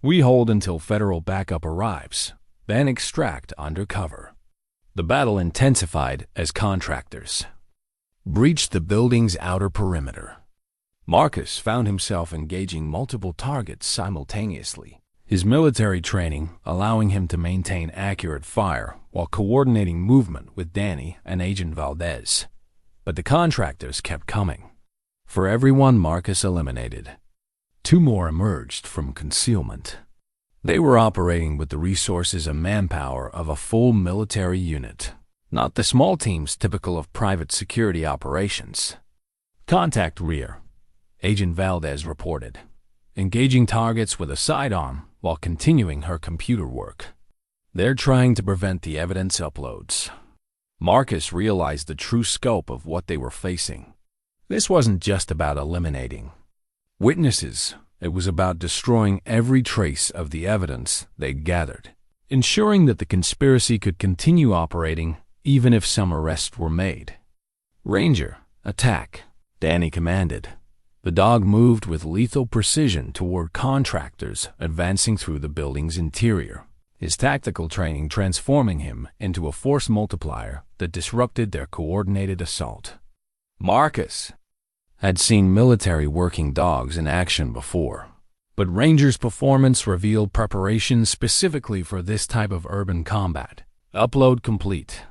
We hold until federal backup arrives, then extract under cover. The battle intensified as contractors breached the building's outer perimeter. Marcus found himself engaging multiple targets simultaneously, his military training allowing him to maintain accurate fire while coordinating movement with Danny and Agent Valdez. But the contractors kept coming. For every one Marcus eliminated, 2 more emerged from concealment. They were operating with the resources and manpower of a full military unit, not the small teams typical of private security operations. Contact rear, Agent Valdez reported, engaging targets with a sidearm while continuing her computer work. They're trying to prevent the evidence uploads. Marcus realized the true scope of what they were facing. This wasn't just about eliminating witnesses. It was about destroying every trace of the evidence they'd gathered, ensuring that the conspiracy could continue operating even if some arrests were made. Ranger, attack, Danny commanded. The dog moved with lethal precision toward contractors advancing through the building's interior, his tactical training transforming him into a force multiplier that disrupted their coordinated assault. Marcus had seen military working dogs in action before, but Ranger's performance revealed preparation specifically for this type of urban combat. Upload complete,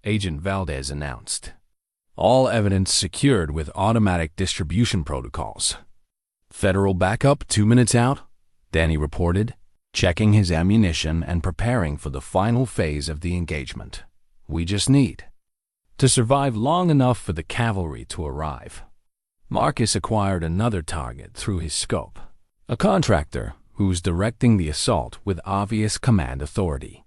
Agent Valdez announced. All evidence secured with automatic distribution protocols. Federal backup 2 minutes out, Danny reported, checking his ammunition and preparing for the final phase of the engagement. We just need to survive long enough for the cavalry to arrive. Marcus acquired another target through his scope, a contractor who was directing the assault with obvious command authority.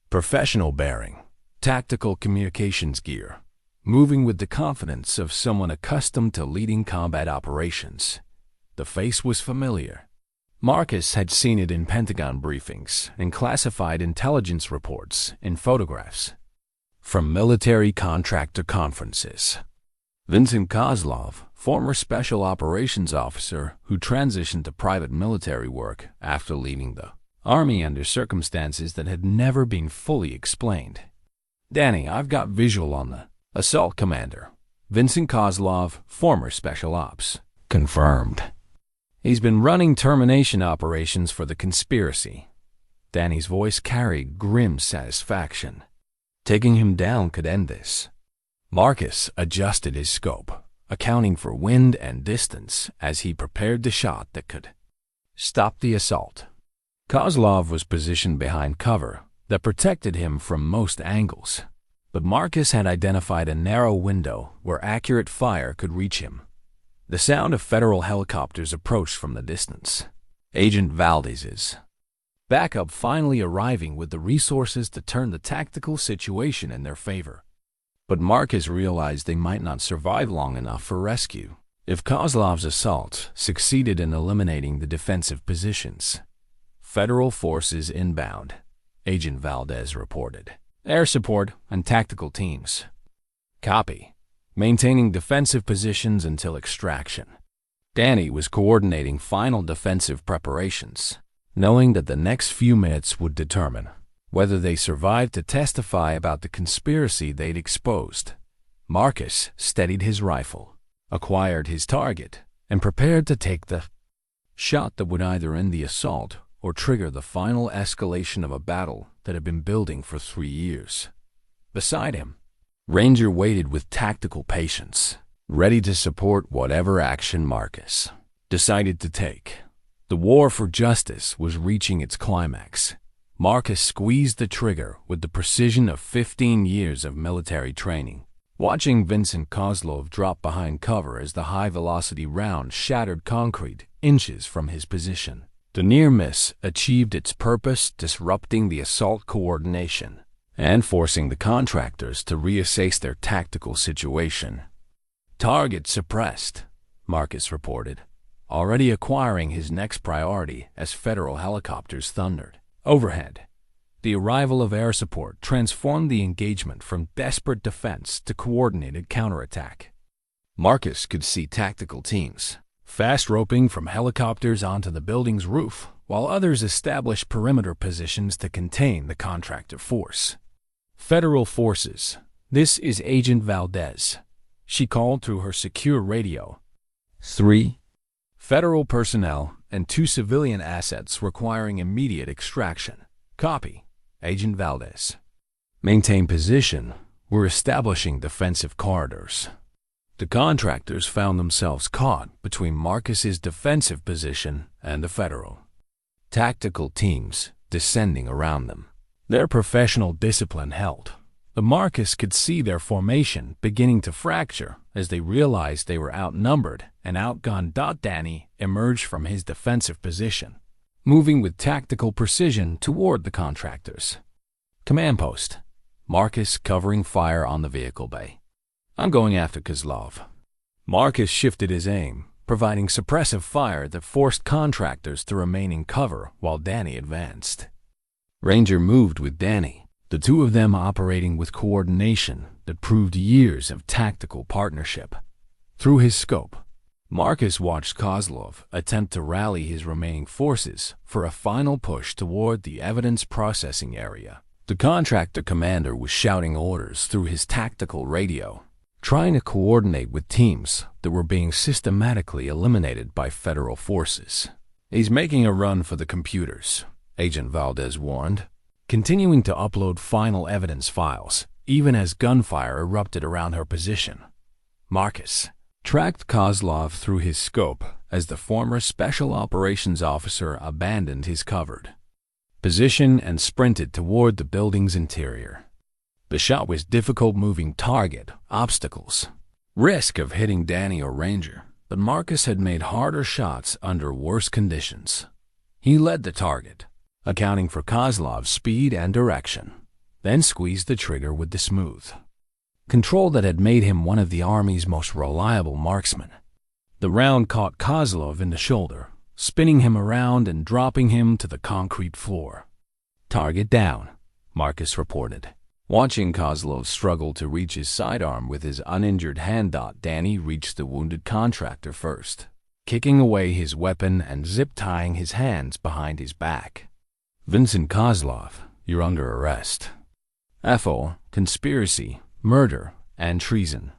Professional bearing, tactical communications gear, moving with the confidence of someone accustomed to leading combat operations. The face was familiar. Marcus had seen it in Pentagon briefings, in classified intelligence reports, in photographs. From military contractor conferences. Vincent Kozlov, former Special Operations Officer who transitioned to private military work after leaving the Army under circumstances that had never been fully explained. Danny, I've got visual on the assault commander. Vincent Kozlov, former Special Ops. Confirmed. He's been running termination operations for the conspiracy. Danny's voice carried grim satisfaction. Taking him down could end this. Marcus adjusted his scope, accounting for wind and distance as he prepared the shot that could stop the assault. Kozlov was positioned behind cover that protected him from most angles, but Marcus had identified a narrow window where accurate fire could reach him. The sound of federal helicopters approached from the distance. Agent Valdez's backup finally arriving with the resources to turn the tactical situation in their favor. But Marcus realized they might not survive long enough for rescue. if Kozlov's assault succeeded in eliminating the defensive positions. Federal forces inbound, Agent Valdez reported. Air support and tactical teams. Copy. Maintaining defensive positions until extraction. Danny was coordinating final defensive preparations, knowing that the next few minutes would determine whether they survived to testify about the conspiracy they'd exposed. Marcus steadied his rifle, acquired his target, and prepared to take the shot that would either end the assault or trigger the final escalation of a battle that had been building for 3 years. Beside him, Ranger waited with tactical patience, ready to support whatever action Marcus decided to take. The war for justice was reaching its climax. Marcus squeezed the trigger with the precision of 15 years of military training, watching Vincent Kozlov drop behind cover as the high-velocity round shattered concrete inches from his position. The near miss achieved its purpose, disrupting the assault coordination and forcing the contractors to reassess their tactical situation. Target suppressed, Marcus reported, already acquiring his next priority as federal helicopters thundered overhead. The arrival of air support transformed the engagement from desperate defense to coordinated counterattack. Marcus could see tactical teams fast roping from helicopters onto the building's roof, while others established perimeter positions to contain the contractor force. Federal forces, this is Agent Valdez, she called through her secure radio. 3 federal personnel and 2 civilian assets requiring immediate extraction. Copy, Agent Valdez. Maintain position. We're establishing defensive corridors. The contractors found themselves caught between Marcus's defensive position and the federal tactical teams descending around them. Their professional discipline held. The Marcus could see their formation beginning to fracture as they realized they were outnumbered and outgunned. Danny emerged from his defensive position, moving with tactical precision toward the contractors. Command post. Marcus covering fire on the vehicle bay. I'm going after Kozlov. Marcus shifted his aim, providing suppressive fire that forced contractors to remain in cover while Danny advanced. Ranger moved with Danny, the two of them operating with coordination that proved years of tactical partnership. Through his scope, Marcus watched Kozlov attempt to rally his remaining forces for a final push toward the evidence processing area. The contractor commander was shouting orders through his tactical radio, trying to coordinate with teams that were being systematically eliminated by federal forces. He's making a run for the computers, Agent Valdez warned, continuing to upload final evidence files, even as gunfire erupted around her position. Marcus tracked Kozlov through his scope as the former Special Operations Officer abandoned his covered position and sprinted toward the building's interior. The shot was difficult, moving target, obstacles, risk of hitting Danny or Ranger, but Marcus had made harder shots under worse conditions. He led the target, accounting for Kozlov's speed and direction, then squeezed the trigger with the smooth control that had made him one of the Army's most reliable marksmen. The round caught Kozlov in the shoulder, spinning him around and dropping him to the concrete floor. Target down, Marcus reported, watching Kozlov struggle to reach his sidearm with his uninjured hand. Danny reached the wounded contractor first, kicking away his weapon and zip-tying his hands behind his back. Vincent Kozlov, you're under arrest. FO, conspiracy, murder, and treason.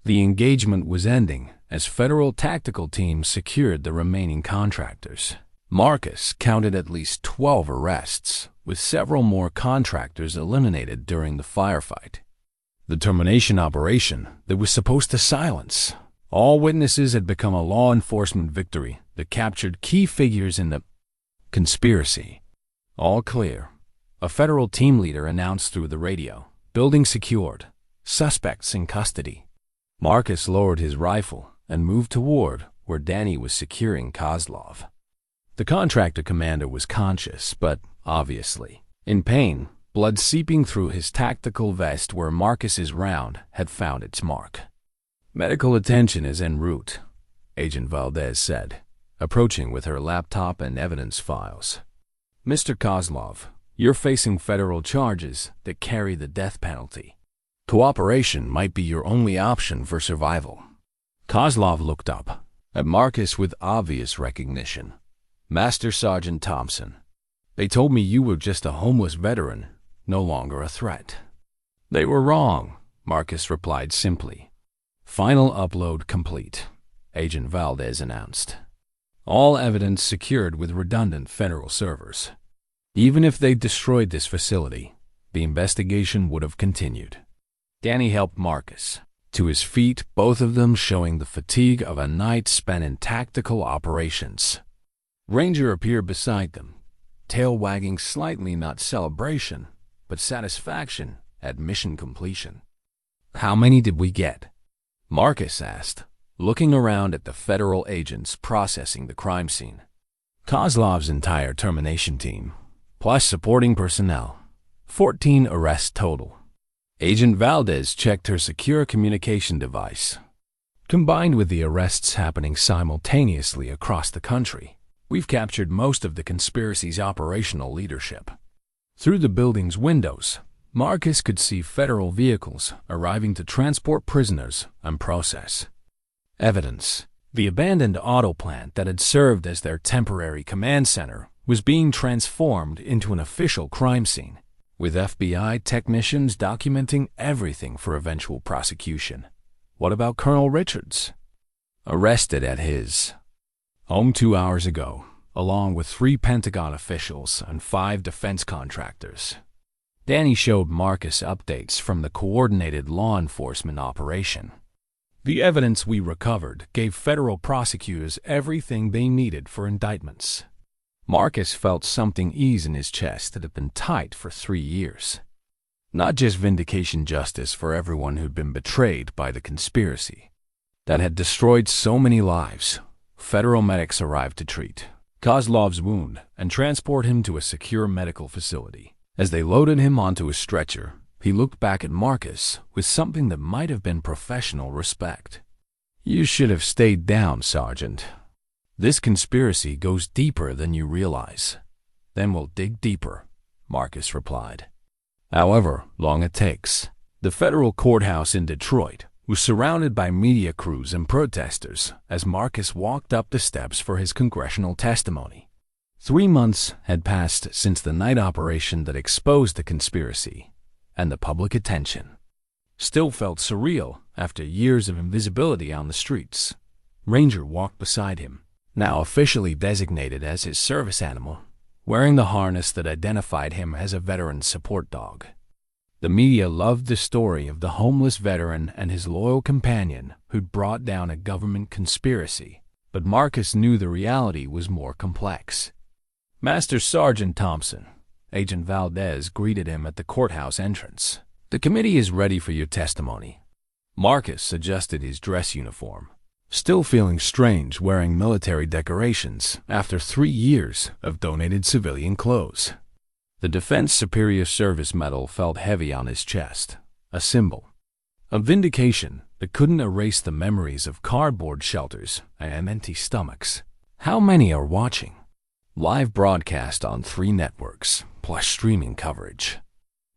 The engagement was ending as federal tactical teams secured the remaining contractors. Marcus counted at least 12 arrests, with several more contractors eliminated during the firefight. The termination operation that was supposed to silence all witnesses had become a law enforcement victory that captured key figures in the conspiracy. All clear, a federal team leader announced through the radio. Building secured. Suspects in custody. Marcus lowered his rifle and moved toward where Danny was securing Kozlov. The contractor commander was conscious, but obviously in pain, blood seeping through his tactical vest where Marcus's round had found its mark. Medical attention is en route, Agent Valdez said, approaching with her laptop and evidence files. Mr. Kozlov, you're facing federal charges that carry the death penalty. Cooperation might be your only option for survival. Kozlov looked up at Marcus with obvious recognition. Master Sergeant Thompson, they told me you were just a homeless veteran, no longer a threat. They were wrong, Marcus replied simply. Final upload complete, Agent Valdez announced. All evidence secured with redundant federal servers. Even if they destroyed this facility, the investigation would have continued. Danny helped Marcus to his feet, both of them showing the fatigue of a night spent in tactical operations. Ranger appeared beside them, tail wagging slightly, not celebration, but satisfaction at mission completion. How many did we get? Marcus asked, looking around at the federal agents processing the crime scene. Kozlov's entire termination team, plus supporting personnel. 14 arrests total. Agent Valdez checked her secure communication device. Combined with the arrests happening simultaneously across the country, we've captured most of the conspiracy's operational leadership. Through the building's windows, Marcus could see federal vehicles arriving to transport prisoners and process evidence. The abandoned auto plant that had served as their temporary command center was being transformed into an official crime scene, with FBI technicians documenting everything for eventual prosecution. What about Colonel Richards? Arrested at his home 2 hours ago, along with 3 Pentagon officials and 5 defense contractors. Danny showed Marcus updates from the coordinated law enforcement operation. The evidence we recovered gave federal prosecutors everything they needed for indictments. Marcus felt something ease in his chest that had been tight for 3 years. Not just vindication justice for everyone who'd been betrayed by the conspiracy that had destroyed so many lives. Federal medics arrived to treat Kozlov's wound and transport him to a secure medical facility. As they loaded him onto a stretcher, he looked back at Marcus with something that might have been professional respect. You should have stayed down, Sergeant. This conspiracy goes deeper than you realize. Then we'll dig deeper, Marcus replied. However long it takes. The federal courthouse in Detroit was surrounded by media crews and protesters as Marcus walked up the steps for his congressional testimony. 3 months had passed since the night operation that exposed the conspiracy, and the public attention still felt surreal after years of invisibility on the streets. Ranger walked beside him, now officially designated as his service animal, wearing the harness that identified him as a veteran support dog. The media loved the story of the homeless veteran and his loyal companion who'd brought down a government conspiracy, but Marcus knew the reality was more complex. Master Sergeant Thompson, Agent Valdez greeted him at the courthouse entrance. The committee is ready for your testimony. Marcus adjusted his dress uniform, still feeling strange wearing military decorations after 3 years of donated civilian clothes. The Defense Superior Service Medal felt heavy on his chest, a symbol of vindication that couldn't erase the memories of cardboard shelters and empty stomachs. How many are watching? Live broadcast on 3 networks, plus streaming coverage.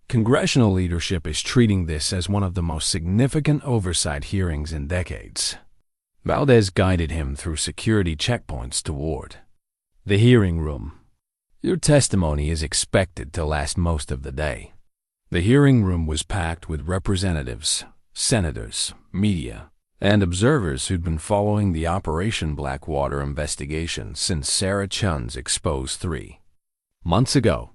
Congressional leadership is treating this as one of the most significant oversight hearings in decades. Valdez guided him through security checkpoints toward the hearing room. Your testimony is expected to last most of the day. The hearing room was packed with representatives, senators, media, and observers who'd been following the Operation Blackwater investigation since Sarah Chun's exposed 3 months ago.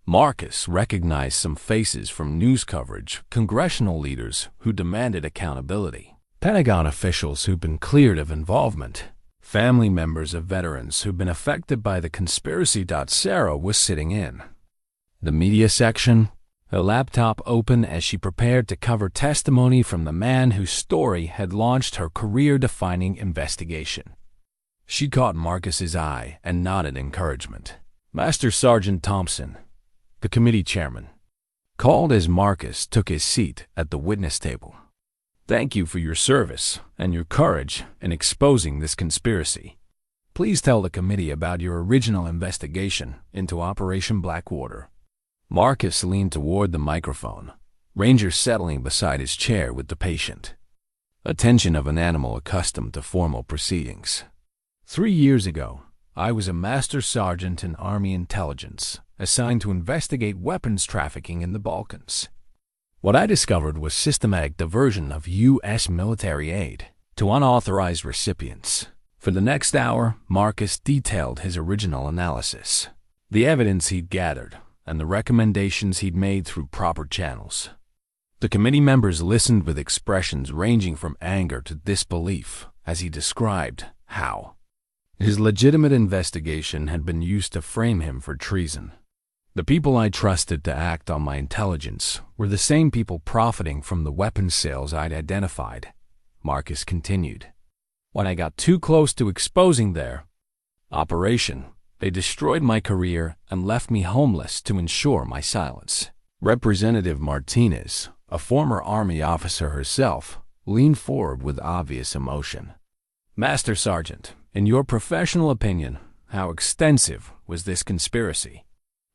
Marcus recognized some faces from news coverage, congressional leaders who demanded accountability, Pentagon officials who'd been cleared of involvement, family members of veterans who'd been affected by the conspiracy. Sarah was sitting in the media section, her laptop open as she prepared to cover testimony from the man whose story had launched her career-defining investigation. She caught Marcus's eye and nodded encouragement. Master Sergeant Thompson, the committee chairman, called as Marcus took his seat at the witness table. Thank you for your service and your courage in exposing this conspiracy. Please tell the committee about your original investigation into Operation Blackwater." Marcus leaned toward the microphone, Ranger settling beside his chair with the patient. Attention of an animal accustomed to formal proceedings. 3 years ago, I was a master sergeant in Army intelligence, assigned to investigate weapons trafficking in the Balkans. What I discovered was systematic diversion of U.S. military aid to unauthorized recipients. For the next hour, Marcus detailed his original analysis, the evidence he'd gathered, and the recommendations he'd made through proper channels. The committee members listened with expressions ranging from anger to disbelief as he described how his legitimate investigation had been used to frame him for treason. The people I trusted to act on my intelligence were the same people profiting from the weapons sales I'd identified, Marcus continued. When I got too close to exposing their operation, they destroyed my career and left me homeless to ensure my silence. Representative Martinez, a former Army officer herself, leaned forward with obvious emotion. "Master Sergeant, in your professional opinion, how extensive was this conspiracy?"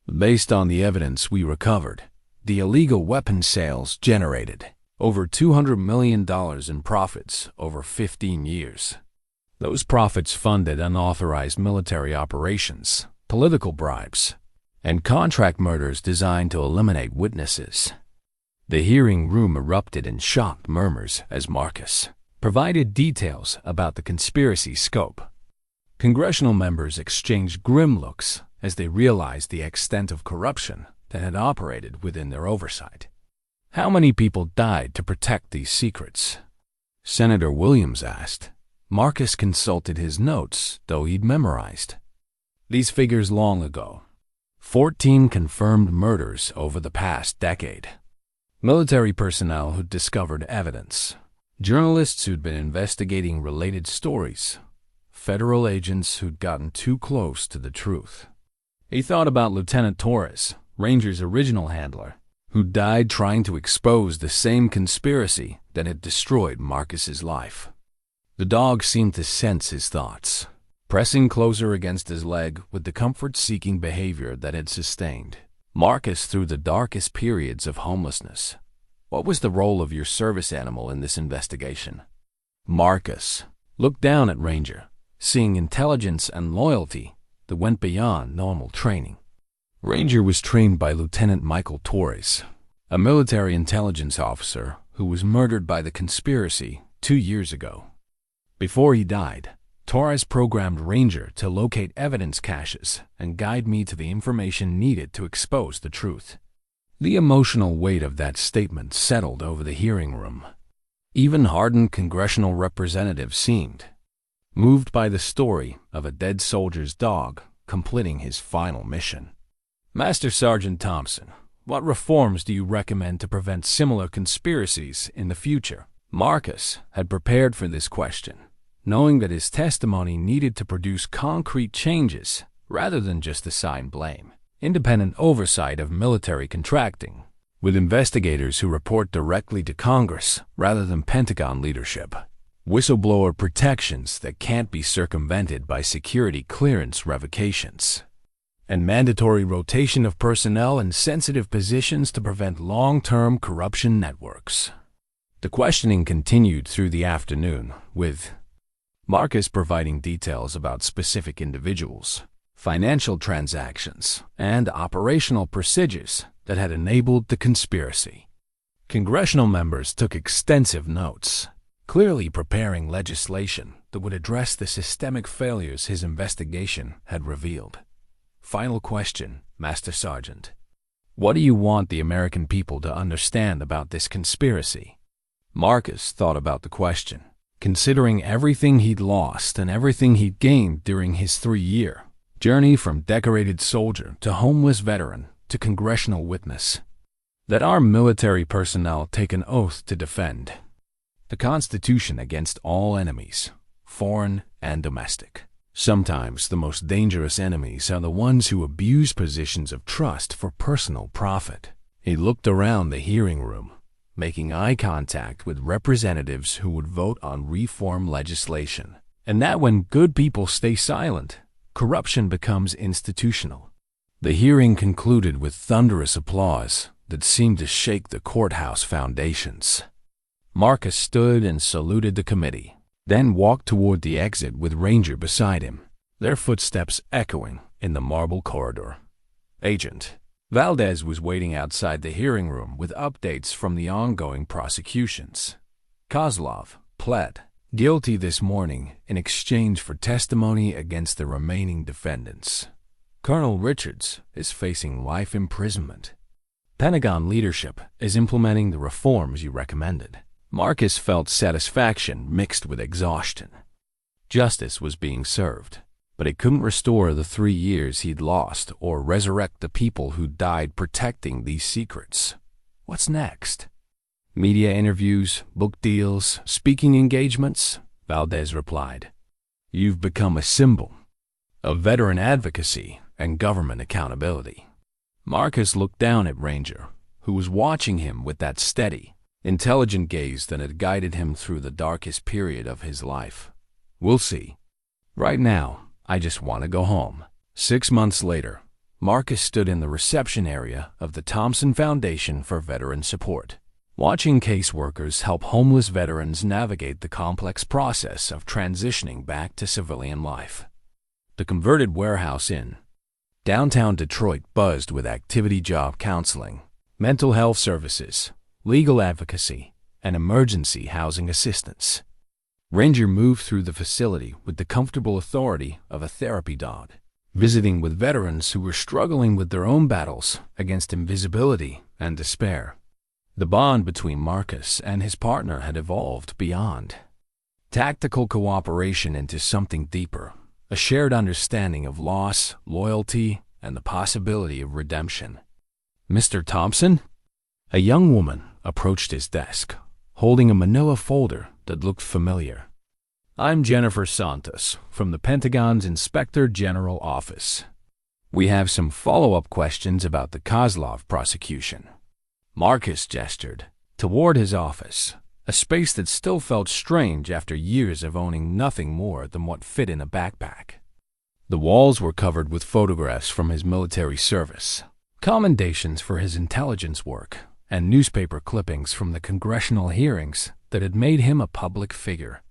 "Based on the evidence we recovered, the illegal weapons sales generated over $200 million in profits over 15 years. Those profits funded unauthorized military operations, political bribes, and contract murders designed to eliminate witnesses." The hearing room erupted in shocked murmurs as Marcus provided details about the conspiracy scope. Congressional members exchanged grim looks as they realized the extent of corruption that had operated within their oversight. How many people died to protect these secrets? Senator Williams asked. Marcus consulted his notes, though he'd memorized these figures long ago. 14 confirmed murders over the past decade. Military personnel who'd discovered evidence. Journalists who'd been investigating related stories. Federal agents who'd gotten too close to the truth. He thought about Lieutenant Torres, Ranger's original handler, who died trying to expose the same conspiracy that had destroyed Marcus's life. The dog seemed to sense his thoughts, pressing closer against his leg with the comfort-seeking behavior that had sustained Marcus through the darkest periods of homelessness. "What was the role of your service animal in this investigation?" Marcus looked down at Ranger, seeing intelligence and loyalty that went beyond normal training. Ranger was trained by Lieutenant Michael Torres, a military intelligence officer who was murdered by the conspiracy 2 years ago. Before he died, Torres programmed Ranger to locate evidence caches and guide me to the information needed to expose the truth. The emotional weight of that statement settled over the hearing room. Even hardened congressional representatives seemed moved by the story of a dead soldier's dog completing his final mission. "Master Sergeant Thompson, what reforms do you recommend to prevent similar conspiracies in the future?" Marcus had prepared for this question, knowing that his testimony needed to produce concrete changes rather than just assign blame. Independent oversight of military contracting, with investigators who report directly to Congress rather than Pentagon leadership. Whistleblower protections that can't be circumvented by security clearance revocations. And mandatory rotation of personnel in sensitive positions to prevent long-term corruption networks. The questioning continued through the afternoon, with Marcus providing details about specific individuals, financial transactions, and operational procedures that had enabled the conspiracy. Congressional members took extensive notes, clearly preparing legislation that would address the systemic failures his investigation had revealed. Final question, Master Sergeant. What do you want the American people to understand about this conspiracy? Marcus thought about the question, considering everything he'd lost and everything he'd gained during his 3-year journey from decorated soldier to homeless veteran to congressional witness. That our military personnel take an oath to defend the Constitution against all enemies, foreign and domestic. Sometimes the most dangerous enemies are the ones who abuse positions of trust for personal profit. He looked around the hearing room, making eye contact with representatives who would vote on reform legislation. And that when good people stay silent, corruption becomes institutional. The hearing concluded with thunderous applause that seemed to shake the courthouse foundations. Marcus stood and saluted the committee, then walked toward the exit with Ranger beside him, their footsteps echoing in the marble corridor. Agent Valdez was waiting outside the hearing room with updates from the ongoing prosecutions. Kozlov pled guilty this morning in exchange for testimony against the remaining defendants. Colonel Richards is facing life imprisonment. Pentagon leadership is implementing the reforms you recommended. Marcus felt satisfaction mixed with exhaustion. Justice was being served, but it couldn't restore the 3 years he'd lost or resurrect the people who died protecting these secrets. What's next? Media interviews, book deals, speaking engagements? Valdez replied. You've become a symbol of veteran advocacy and government accountability. Marcus looked down at Ranger, who was watching him with that steady, intelligent gaze that had guided him through the darkest period of his life. We'll see. Right now, I just want to go home. 6 months later, Marcus stood in the reception area of the Thompson Foundation for Veteran Support, watching caseworkers help homeless veterans navigate the complex process of transitioning back to civilian life. The converted warehouse in downtown Detroit buzzed with activity job counseling, mental health services, legal advocacy, and emergency housing assistance. Ranger moved through the facility with the comfortable authority of a therapy dog, visiting with veterans who were struggling with their own battles against invisibility and despair. The bond between Marcus and his partner had evolved beyond tactical cooperation into something deeper, a shared understanding of loss, loyalty, and the possibility of redemption. Mr. Thompson? A young woman approached his desk, holding a manila folder that looked familiar. I'm Jennifer Santos from the Pentagon's Inspector General Office. We have some follow-up questions about the Kozlov prosecution. Marcus gestured toward his office, a space that still felt strange after years of owning nothing more than what fit in a backpack. The walls were covered with photographs from his military service, commendations for his intelligence work, and newspaper clippings from the congressional hearings that had made him a public figure.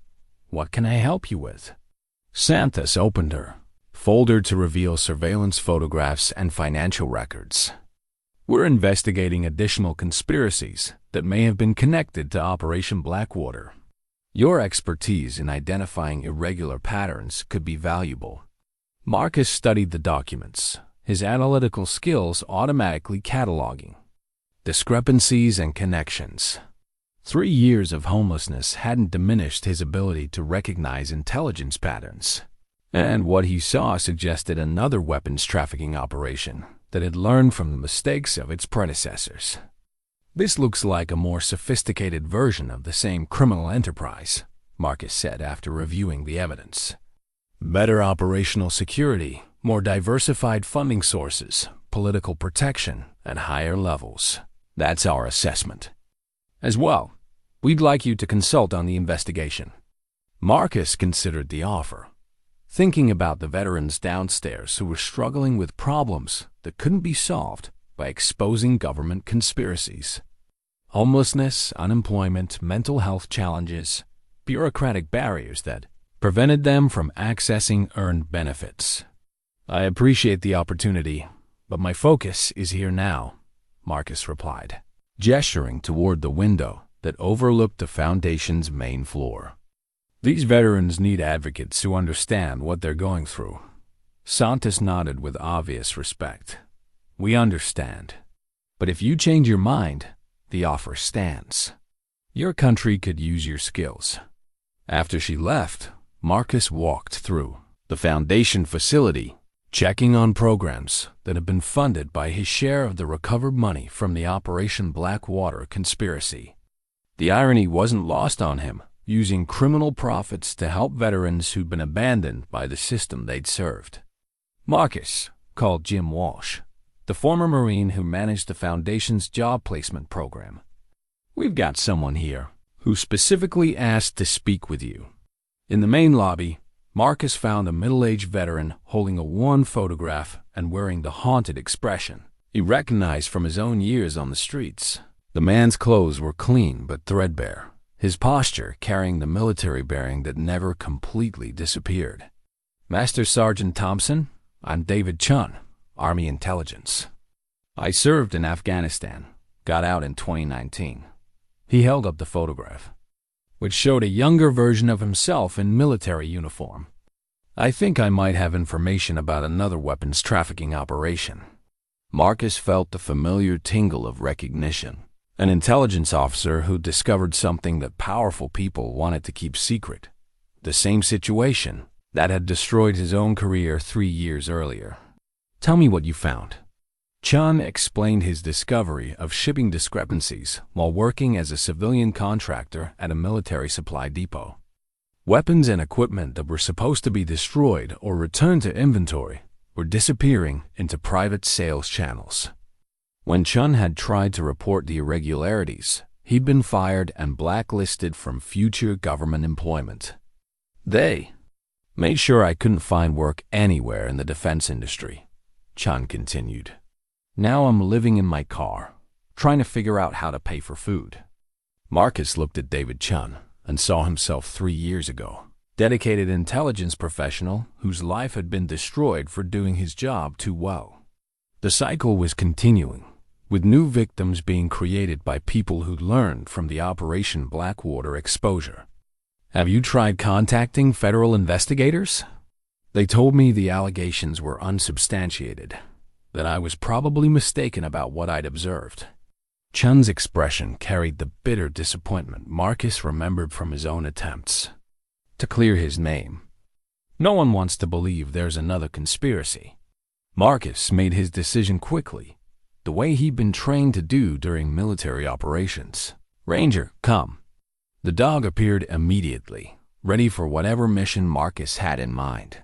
What can I help you with? Santos opened her folder to reveal surveillance photographs and financial records. We're investigating additional conspiracies that may have been connected to Operation Blackwater. Your expertise in identifying irregular patterns could be valuable. Marcus studied the documents, his analytical skills automatically cataloging discrepancies and connections. 3 years of homelessness hadn't diminished his ability to recognize intelligence patterns, and what he saw suggested another weapons trafficking operation that had learned from the mistakes of its predecessors. This looks like a more sophisticated version of the same criminal enterprise, Marcus said after reviewing the evidence. Better operational security, more diversified funding sources, political protection, and higher levels. That's our assessment. As well, we'd like you to consult on the investigation. Marcus considered the offer, thinking about the veterans downstairs who were struggling with problems that couldn't be solved by exposing government conspiracies. Homelessness, unemployment, mental health challenges, bureaucratic barriers that prevented them from accessing earned benefits. I appreciate the opportunity, but my focus is here now, Marcus replied, gesturing toward the window that overlooked the Foundation's main floor. These veterans need advocates who understand what they're going through. Santos nodded with obvious respect. We understand. But if you change your mind, the offer stands. Your country could use your skills. After she left, Marcus walked through the Foundation facility, checking on programs that had been funded by his share of the recovered money from the Operation Blackwater conspiracy. The irony wasn't lost on him, using criminal profits to help veterans who'd been abandoned by the system they'd served. Marcus called Jim Walsh, the former Marine who managed the Foundation's job placement program. We've got someone here who specifically asked to speak with you. In the main lobby, Marcus found a middle-aged veteran holding a worn photograph and wearing the haunted expression he recognized from his own years on the streets. The man's clothes were clean but threadbare, his posture carrying the military bearing that never completely disappeared. "Master Sergeant Thompson, I'm David Chun, Army Intelligence. I served in Afghanistan, got out in 2019. He held up the photograph, which showed a younger version of himself in military uniform. "I think I might have information about another weapons trafficking operation." Marcus felt the familiar tingle of recognition. An intelligence officer who discovered something that powerful people wanted to keep secret. The same situation that had destroyed his own career 3 years earlier. "Tell me what you found." Chun explained his discovery of shipping discrepancies while working as a civilian contractor at a military supply depot. Weapons and equipment that were supposed to be destroyed or returned to inventory were disappearing into private sales channels. When Chun had tried to report the irregularities, he'd been fired and blacklisted from future government employment. "They made sure I couldn't find work anywhere in the defense industry," Chun continued. "Now I'm living in my car, trying to figure out how to pay for food." Marcus looked at David Chun and saw himself 3 years ago, dedicated intelligence professional whose life had been destroyed for doing his job too well. The cycle was continuing, with new victims being created by people who learned from the Operation Blackwater exposure. "Have you tried contacting federal investigators?" "They told me the allegations were unsubstantiated, that I was probably mistaken about what I'd observed." Chun's expression carried the bitter disappointment Marcus remembered from his own attempts to clear his name. No one wants to believe there's another conspiracy. Marcus made his decision quickly, the way he'd been trained to do during military operations. "Ranger, come." The dog appeared immediately, ready for whatever mission Marcus had in mind.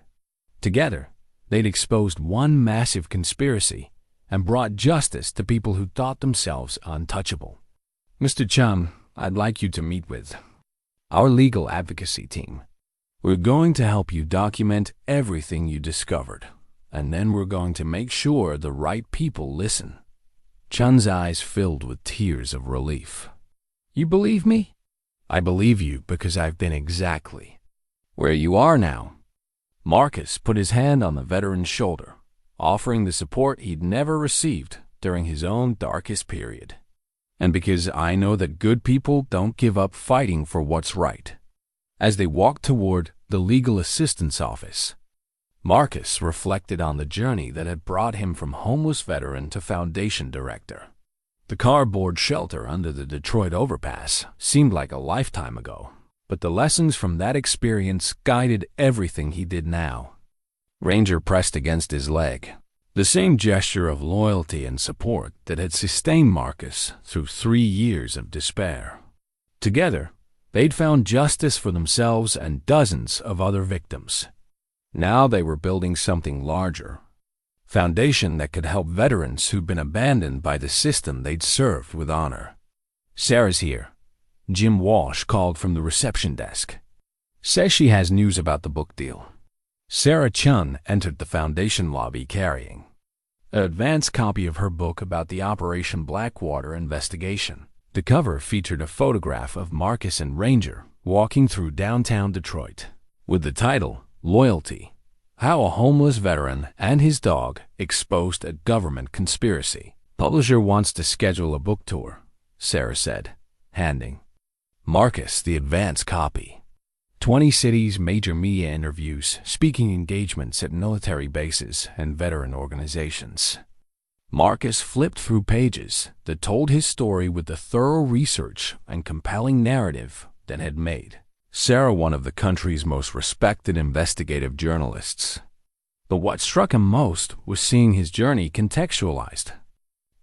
Together, they'd exposed one massive conspiracy and brought justice to people who thought themselves untouchable. "Mr. Chun, I'd like you to meet with our legal advocacy team. We're going to help you document everything you discovered, and then we're going to make sure the right people listen." Chun's eyes filled with tears of relief. "You believe me?" "I believe you because I've been exactly where you are now." Marcus put his hand on the veteran's shoulder, offering the support he'd never received during his own darkest period. "And because I know that good people don't give up fighting for what's right." As they walked toward the legal assistance office, Marcus reflected on the journey that had brought him from homeless veteran to Foundation director. The cardboard shelter under the Detroit overpass seemed like a lifetime ago, but the lessons from that experience guided everything he did now. Ranger pressed against his leg, the same gesture of loyalty and support that had sustained Marcus through 3 years of despair. Together, they'd found justice for themselves and dozens of other victims. Now they were building something larger, foundation that could help veterans who'd been abandoned by the system they'd served with honor. "Sarah's here," Jim Walsh called from the reception desk. "Says she has news about the book deal." Sarah Chun entered the Foundation lobby carrying an advance copy of her book about the Operation Blackwater investigation. The cover featured a photograph of Marcus and Ranger walking through downtown Detroit, with the title, "Loyalty: How a Homeless Veteran and His Dog Exposed a Government Conspiracy." "Publisher wants to schedule a book tour," Sarah said, handing Marcus the advance copy. 20 cities, major media interviews, speaking engagements at military bases and veteran organizations. Marcus flipped through pages that told his story with the thorough research and compelling narrative that had made Sarah one of the country's most respected investigative journalists. But what struck him most was seeing his journey contextualized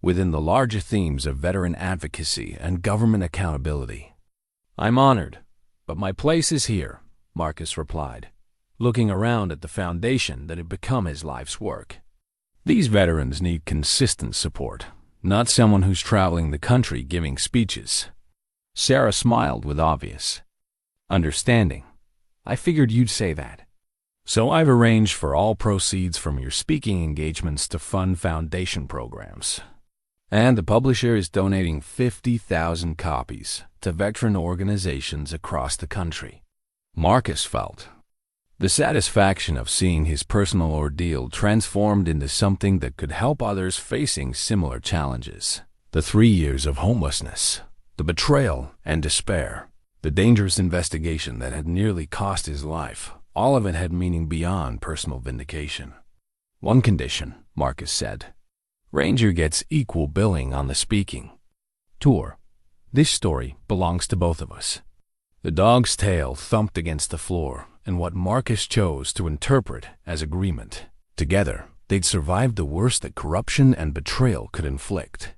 within the larger themes of veteran advocacy and government accountability. "I'm honored, but my place is here," Marcus replied, looking around at the foundation that had become his life's work. "These veterans need consistent support, not someone who's traveling the country giving speeches." Sarah smiled with obvious understanding. I figured you'd say that. So I've arranged for all proceeds from your speaking engagements to fund foundation programs. And the publisher is donating 50,000 copies to veteran organizations across the country. Marcus felt the satisfaction of seeing his personal ordeal transformed into something that could help others facing similar challenges. The 3 years of homelessness, the betrayal and despair, the dangerous investigation that had nearly cost his life, all of it had meaning beyond personal vindication. One condition, Marcus said. Ranger gets equal billing on the speaking tour. This story belongs to both of us. The dog's tail thumped against the floor in what Marcus chose to interpret as agreement. Together, they'd survived the worst that corruption and betrayal could inflict.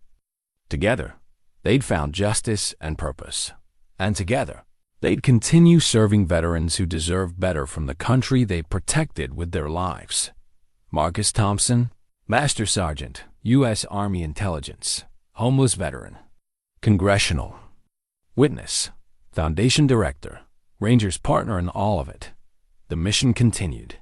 Together, they'd found justice and purpose. And together, they'd continue serving veterans who deserve better from the country they protected with their lives. Marcus Thompson, Master Sergeant, U.S. Army Intelligence, homeless veteran. Congressional witness, Foundation Director, Ranger's partner in all of it. The mission continued.